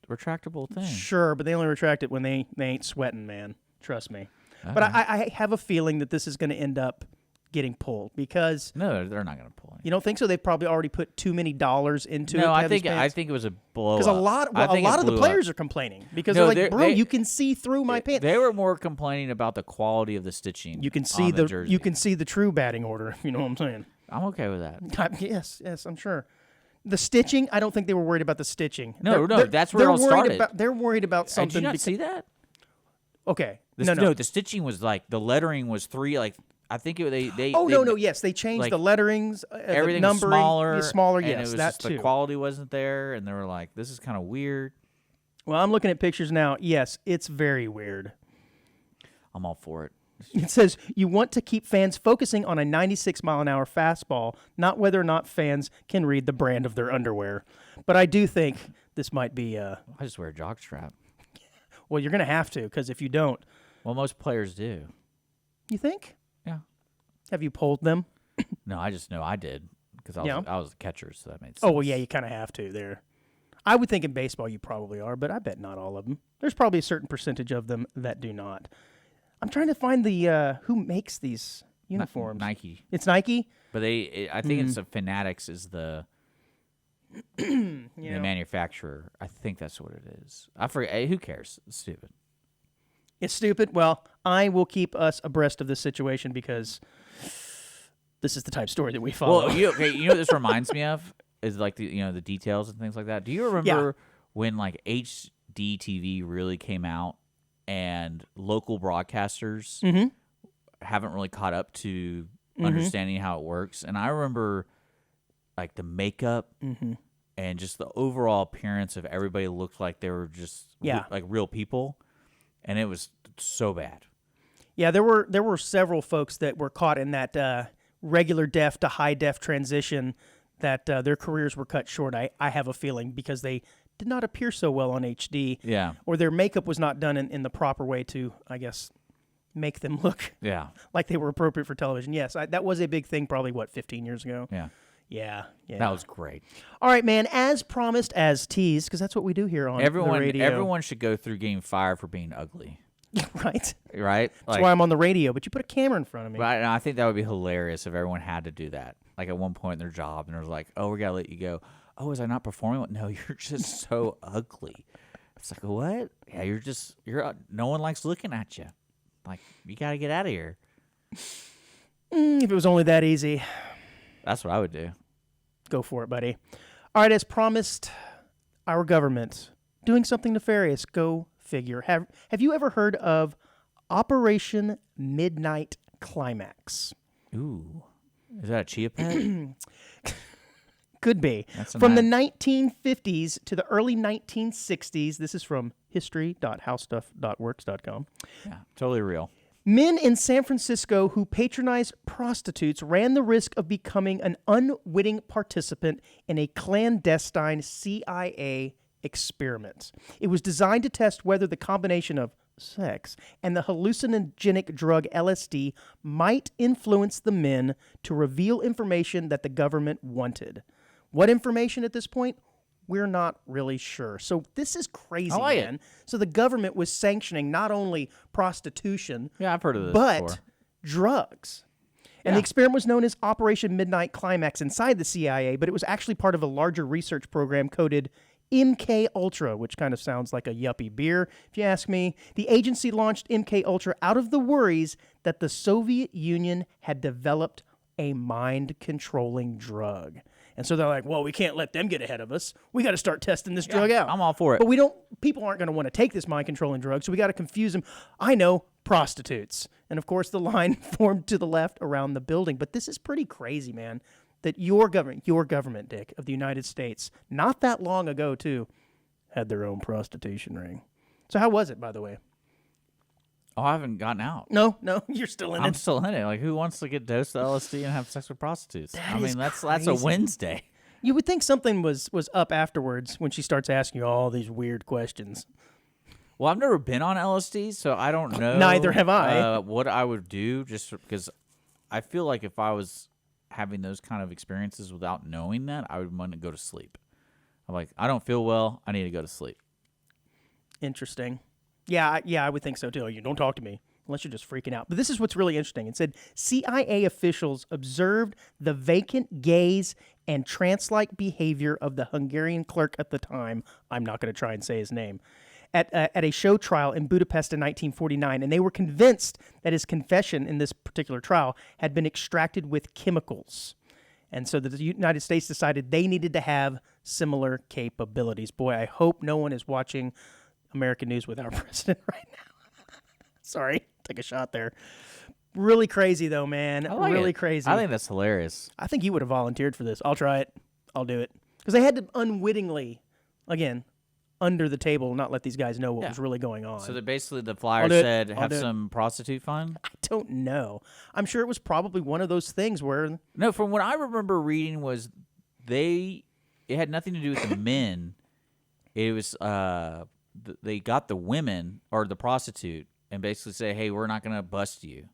retractable thing. Sure, but they only retract it when they ain't sweating, man. Trust me. Okay. But I have a feeling that this is going to end up getting pulled because no, they're not going to pull it. You don't think so? They've probably already put too many dollars into it. No, I think it was a blow up. Because a lot of the players are complaining because they're like, bro, you can see through my pants. They were more complaining about the quality of the stitching. You can see the jersey. You can see the true batting order. If you know what I'm saying. I'm okay with that. Yes, I'm sure. The stitching, I don't think they were worried about the stitching. No, that's where it all started. They're worried about something. Did you not see that? Okay. No, the stitching was like the lettering was three. Like I think they. Yes, they changed the letterings. Everything the was smaller. Smaller, and yes, it was that just, too. The quality wasn't there, and they were like, "This is kind of weird." Well, I'm looking at pictures now. Yes, it's very weird. I'm all for it. It says you want to keep fans focusing on a 96-mile-an-hour fastball, not whether or not fans can read the brand of their underwear. But I do think this might be. I just wear a jockstrap. Well, you're going to have to, because if you don't. Well, most players do. You think? Yeah. Have you polled them? No, I just know I did because I was a catcher, so that made sense. Oh, well, yeah, you kind of have to there. I would think in baseball you probably are, but I bet not all of them. There's probably a certain percentage of them that do not. I'm trying to find the who makes these uniforms. Nike. It's Nike? But I think it's Fanatics is the manufacturer. I think that's what it is. I forget. Hey, who cares? It's stupid. It's stupid. Well, I will keep us abreast of this situation because this is the type of story that we follow. Well, you know what this reminds me of is like the details and things like that. Do you remember when like HD TV really came out and local broadcasters haven't really caught up to understanding how it works? And I remember like the makeup and just the overall appearance of everybody looked like they were just like real people, and it was so bad. Yeah, there were several folks that were caught in that regular def to high def transition that their careers were cut short. I have a feeling because they did not appear so well on HD. Yeah. Or their makeup was not done in the proper way to, I guess, make them look like they were appropriate for television. Yes, that was a big thing probably, 15 years ago? Yeah. Yeah. That was great. All right, man, as promised, as teased, because that's what we do here on the radio. Everyone should go through getting fired for being ugly. Right. That's why I'm on the radio, but you put a camera in front of me. Right, and I think that would be hilarious if everyone had to do that. Like at one point in their job, and it was like, oh, we got to let you go. Oh, was I not performing? No, you're just so ugly. It's like, what? Yeah, you're no one likes looking at you. Like, you got to get out of here. If it was only that easy. That's what I would do. Go for it, buddy. All right, as promised, our government doing something nefarious. Go figure. Have you ever heard of Operation Midnight Climax? Ooh. Is that a chia pet? Could be. From the 1950s to the early 1960s, this is from history.howstuff.works.com. Yeah, totally real. Men in San Francisco who patronized prostitutes ran the risk of becoming an unwitting participant in a clandestine CIA experiment. It was designed to test whether the combination of sex and the hallucinogenic drug LSD might influence the men to reveal information that the government wanted. What information at this point? We're not really sure. So this is crazy, man. So the government was sanctioning not only prostitution, I've heard of this but before. drugs. And the experiment was known as Operation Midnight Climax inside the CIA, but it was actually part of a larger research program coded MK Ultra, which kind of sounds like a yuppie beer, if you ask me. The agency launched MK Ultra out of the worries that the Soviet Union had developed a mind-controlling drug. And so they're like, well, we can't let them get ahead of us. We got to start testing this drug out. I'm all for it. But people aren't going to want to take this mind-controlling drug, so we got to confuse them. I know, prostitutes. And of course, the line formed to the left around the building. But this is pretty crazy, man, that your government, Dick, of the United States, not that long ago, too, had their own prostitution ring. So how was it, by the way? Oh, I haven't gotten out. No, you're still in it. I'm still in it. Like, who wants to get dosed with LSD and have sex with prostitutes? That's a crazy. Wednesday. You would think something was up afterwards when she starts asking you all these weird questions. Well, I've never been on LSD, so I don't know. Neither have I. What I would do, just because I feel like if I was having those kind of experiences without knowing that, I would want to go to sleep. I'm like, I don't feel well. I need to go to sleep. Interesting. Yeah, I would think so, too. You don't talk to me unless you're just freaking out. But this is what's really interesting. It said CIA officials observed the vacant gaze and trance-like behavior of the Hungarian clerk at the time. I'm not going to try and say his name. At a show trial in Budapest in 1949, and they were convinced that his confession in this particular trial had been extracted with chemicals. And so the United States decided they needed to have similar capabilities. Boy, I hope no one is watching American news with our president right now. Sorry, take a shot there. Really crazy, though, man. Really crazy. I think that's hilarious. I think you would have volunteered for this. I'll try it. I'll do it. Because they had to unwittingly, again, under the table, not let these guys know what was really going on. So basically the flyer said, have some prostitute fun? I don't know. I'm sure it was probably one of those things where... No, from what I remember reading was it had nothing to do with the men. It was... they got the women or the prostitute and basically say, hey, we're not going to bust you.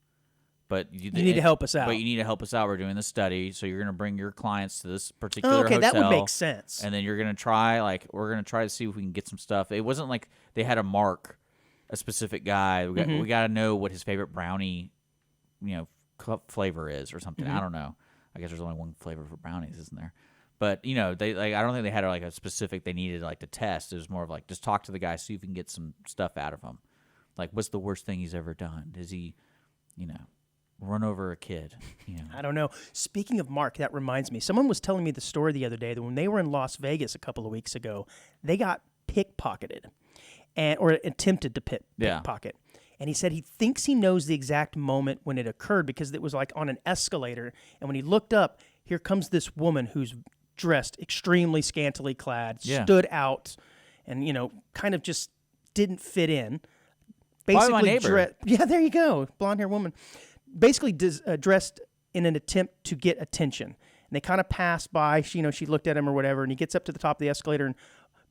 But you need to help us out. But you need to help us out. We're doing this study, so you're going to bring your clients to this particular hotel. Okay, that would make sense. And then you're going to try, we're going to try to see if we can get some stuff. It wasn't like they had to mark a specific guy. We got to know what his favorite brownie, flavor is or something. I don't know. I guess there's only one flavor for brownies, isn't there? But I don't think they had a specific they needed to test. It was more of just talk to the guy, see if you can get some stuff out of him. Like, what's the worst thing he's ever done? Does he, run over a kid? I don't know. Speaking of Mark, that reminds me. Someone was telling me the story the other day that when they were in Las Vegas a couple of weeks ago, they got pickpocketed, or attempted to pickpocket. And he said he thinks he knows the exact moment when it occurred because it was on an escalator. And when he looked up, here comes this woman who's dressed extremely scantily clad, stood out, and kind of just didn't fit in. Basically, my neighbor. There you go, blonde hair woman. Basically, dressed in an attempt to get attention. And they kind of passed by. She looked at him or whatever, and he gets up to the top of the escalator and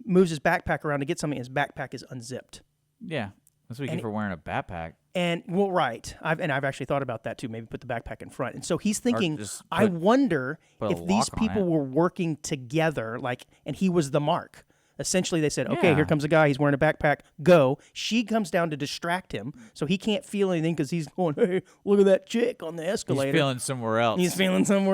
moves his backpack around to get something. His backpack is unzipped. Yeah, that's what you get for wearing a backpack. And right, I've actually thought about that too. Maybe put the backpack in front. And so he's thinking, I wonder if these people were working together, and he was the mark. Essentially, they said, okay, here comes a guy. He's wearing a backpack. Go. She comes down to distract him, so he can't feel anything because he's going, hey, look at that chick on the escalator. He's feeling somewhere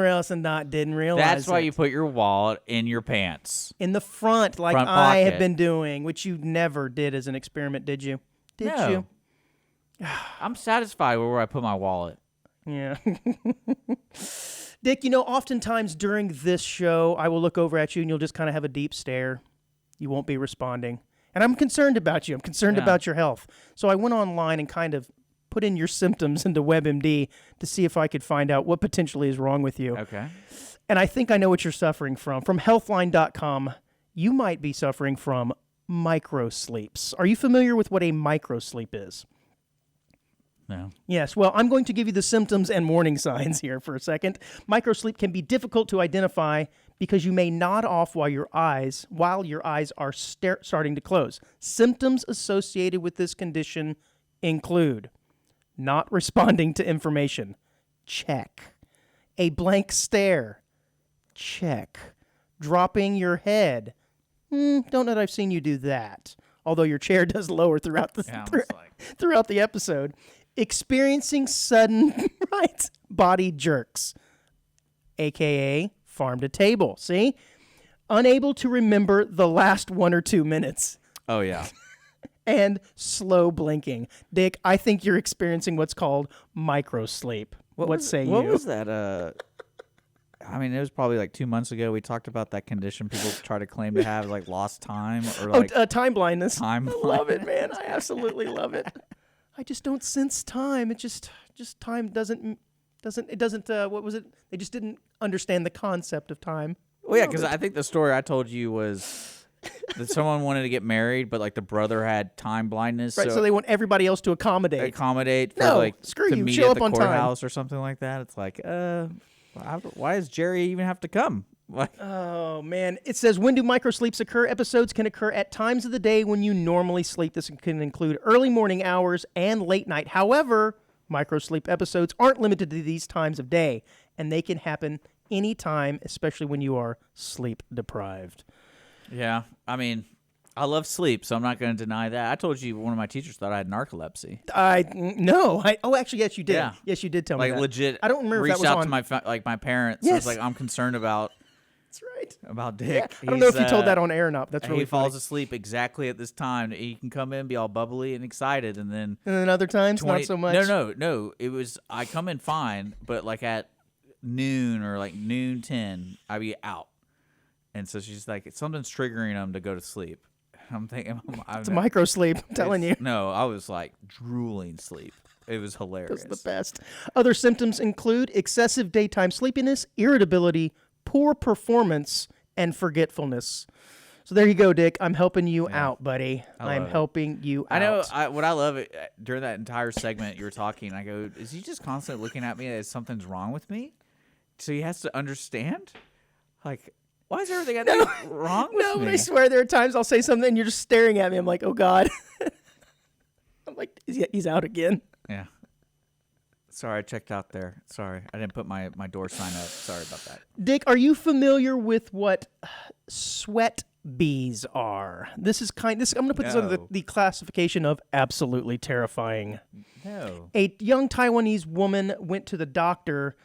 else. And didn't realize That's why you put your wallet in your pants. In the front front I have been doing, which you never did as an experiment, did you? Did you? I'm satisfied with where I put my wallet. Yeah. Dick, oftentimes during this show, I will look over at you and you'll just kind of have a deep stare. You won't be responding. And I'm concerned about you. I'm concerned about your health. So I went online and kind of put in your symptoms into WebMD to see if I could find out what potentially is wrong with you. Okay. And I think I know what you're suffering from. From healthline.com, you might be suffering from micro-sleeps. Are you familiar with what a micro-sleep is? No. Yes, well, I'm going to give you the symptoms and warning signs here for a second. Microsleep can be difficult to identify because you may nod off while your eyes are starting to close. Symptoms associated with this condition include not responding to information. Check. A blank stare. Check. Dropping your head. Don't know that I've seen you do that. Although your chair does lower throughout the throughout the episode. Experiencing sudden body jerks, aka farm to table. See? Unable to remember the last 1 or 2 minutes. Oh, yeah. And slow blinking. Dick, I think you're experiencing what's called microsleep. What say you? What was that? I mean, it was probably like 2 months ago. We talked about that condition people try to claim to have, like lost time or like time blindness. Time I love it, man. I absolutely love it. I just don't sense time. It just time doesn't. What was it? They just didn't understand the concept of time. Well, yeah, because I think the story I told you was that someone wanted to get married, but like the brother had time blindness, right? So they want everybody else to accommodate. For like screw to you. meet Show at up the on courthouse time or something like that. It's like, why does Jerry even have to come? Oh, man. It says, when do microsleeps occur? Episodes can occur at times of the day when you normally sleep. This can include early morning hours and late night. However, microsleep episodes aren't limited to these times of day, and they can happen anytime, especially when you are sleep deprived. Yeah. I mean, I love sleep, so I'm not going to deny that. I told you one of my teachers thought I had narcolepsy. No. Actually, yes, you did. Yeah. Yes, you did tell me Like that. legit. I don't remember if that was reached out on. to my parents. Yes. I was like, I'm concerned about. That's right. About Dick. Yeah. I don't know if you told that on air or not. That's really he funny. falls asleep exactly at this time. He can come in, be all bubbly and excited, and then other times, not so much. No. It was I come in fine, but like at noon or like noon 10, I'd be out. And so she's like, something's triggering him to go to sleep. I'm thinking, it's a microsleep. I'm telling you. No, I was like drooling sleep. It was hilarious. That's the best. Other symptoms include excessive daytime sleepiness, irritability, poor performance, and forgetfulness. So there you go, Dick. I'm helping you out, buddy. I'm helping you out. I know. What I love during that entire segment you were talking, I go, is he just constantly looking at me as something's wrong with me? So he has to understand? Like, why is everything wrong with me? No, but I swear there are times I'll say something and you're just staring at me. I'm like, oh, God. I'm like, he's out again. Yeah. Sorry, I checked out there. Sorry, I didn't put my door sign up. Sorry about that. Dick, are you familiar with what sweat bees are? I'm going to put this under the classification of absolutely terrifying. No. A young Taiwanese woman went to the doctor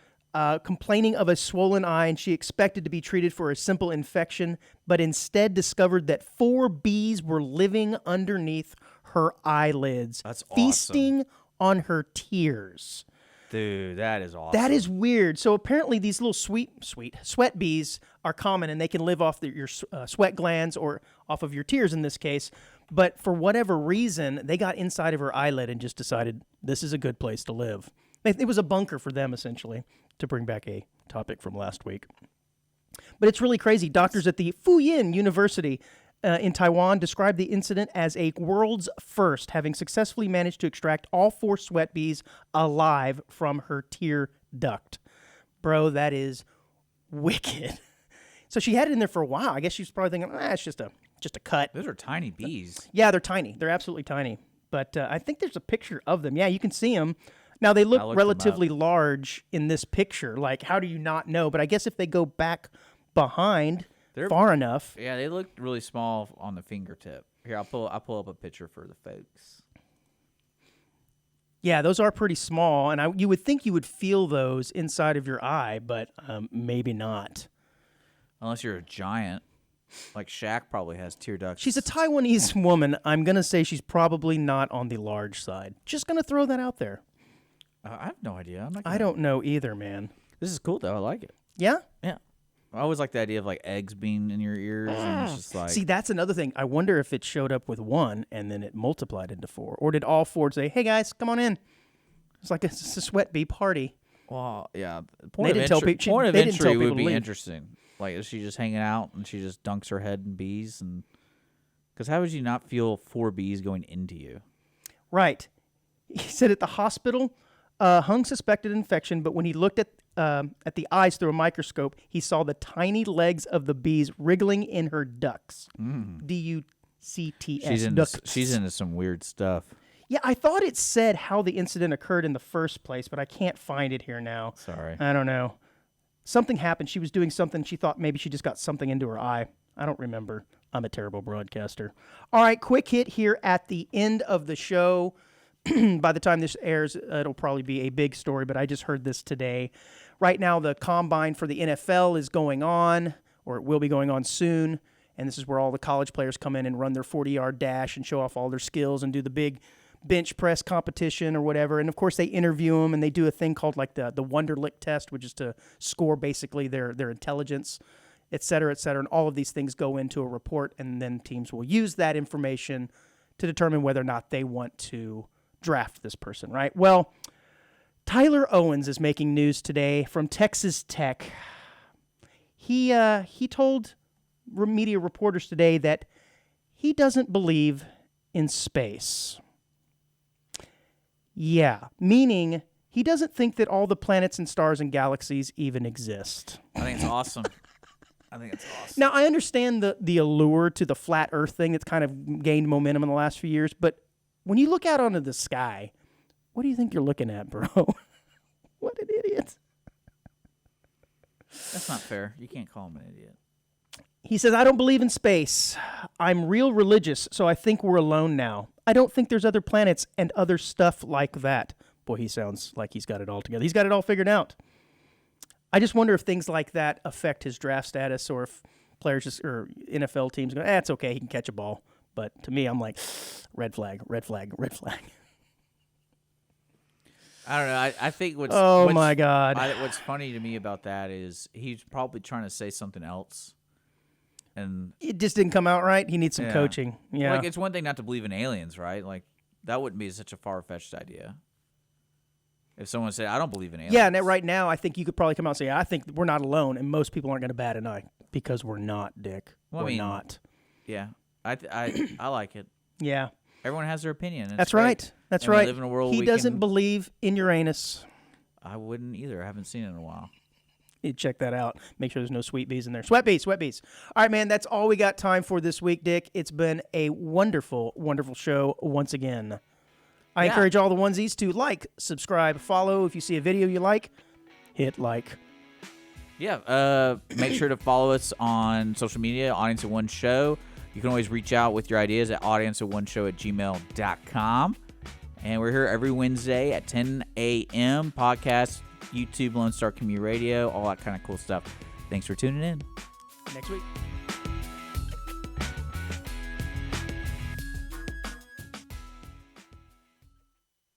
complaining of a swollen eye, and she expected to be treated for a simple infection, but instead discovered that 4 bees were living underneath her eyelids, That's feasting on her tears. Dude, that is awesome. That is weird. So apparently these little sweet sweat bees are common, and they can live off your sweat glands or off of your tears in this case. But for whatever reason, they got inside of her eyelid and just decided this is a good place to live. It was a bunker for them, essentially, to bring back a topic from last week. But it's really crazy. Doctors at the Fuyin University in Taiwan described the incident as a world's first, having successfully managed to extract all 4 sweat bees alive from her tear duct. Bro, that is wicked. So she had it in there for a while. I guess she's probably thinking, it's just a cut. Those are tiny bees. Yeah, they're tiny. They're absolutely tiny. But I think there's a picture of them. Yeah, you can see them. Now, they look relatively large in this picture. Like, how do you not know? But I guess if they go back behind far enough. Yeah, they look really small on the fingertip. Here, I'll pull up a picture for the folks. Yeah, those are pretty small, and you would think you would feel those inside of your eye, but maybe not. Unless you're a giant. Like Shaq probably has tear ducts. She's a Taiwanese woman. I'm going to say she's probably not on the large side. Just going to throw that out there. I have no idea. I don't know either, man. This is cool, though. I like it. Yeah? Yeah. I always like the idea of like eggs being in your ears, and it's just like. See, that's another thing. I wonder if it showed up with 1 and then it multiplied into 4, or did all 4 say, "Hey guys, come on in"? It's like it's a sweat bee party. Well, yeah. They didn't tell people. Point of They didn't tell entry people would to be leave. interesting. Like, is she just hanging out and she just dunks her head in bees? And because how would you not feel 4 bees going into you? Right. He said at the hospital, Hung suspected infection, but when he looked at the eyes through a microscope, he saw the tiny legs of the bees wriggling in her ducts. D-U-C-T-S. She's into some weird stuff. Yeah, I thought it said how the incident occurred in the first place, but I can't find it here now. Sorry. I don't know. Something happened. She was doing something. She thought maybe she just got something into her eye. I don't remember. I'm a terrible broadcaster. All right, quick hit here at the end of the show. By the time this airs, it'll probably be a big story, but I just heard this today. Right now, the combine for the NFL is going on, or it will be going on soon, and this is where all the college players come in and run their 40-yard dash and show off all their skills and do the big bench press competition or whatever. And, of course, they interview them, and they do a thing called like the Wonderlic test, which is to score basically their intelligence, et cetera, and all of these things go into a report, and then teams will use that information to determine whether or not they want to draft this person, right? Well, Tyler Owens is making news today from Texas Tech. He told media reporters today that he doesn't believe in space. Yeah, meaning he doesn't think that all the planets and stars and galaxies even exist. I think it's awesome. Now, I understand the allure to the flat Earth thing that's kind of gained momentum in the last few years, but when you look out onto the sky, what do you think you're looking at, bro? What an idiot. That's not fair. You can't call him an idiot. He says, I don't believe in space. I'm real religious, so I think we're alone now. I don't think there's other planets and other stuff like that. Boy, he sounds like he's got it all together. He's got it all figured out. I just wonder if things like that affect his draft status, or if players or NFL teams go, it's okay, he can catch a ball. But to me, I'm like, red flag, red flag, red flag. I don't know. I think what's my God. What's funny to me about that is he's probably trying to say something else, and it just didn't come out right. He needs some coaching. Yeah, like it's one thing not to believe in aliens, right? Like that wouldn't be such a far-fetched idea. If someone said, "I don't believe in aliens," yeah, and right now, I think you could probably come out and say, "I think we're not alone," and most people aren't going to bat an eye because we're not, Dick. Well, we're not. Yeah, I like it. Yeah. Everyone has their opinion. That's great. right. That's and right. We live in a world he doesn't believe in Uranus. I wouldn't either. I haven't seen it in a while. You check that out. Make sure there's no sweet bees in there. Sweat bees. All right, man, that's all we got time for this week, Dick. It's been a wonderful, wonderful show once again. I encourage all the onesies to like, subscribe, follow. If you see a video you like, hit like. Yeah. Make sure to follow us on social media, Audience of One Show. You can always reach out with your ideas at audienceofoneshow@gmail.com. And we're here every Wednesday at 10 a.m. Podcast, YouTube, Lone Star Community Radio, all that kind of cool stuff. Thanks for tuning in. Next week.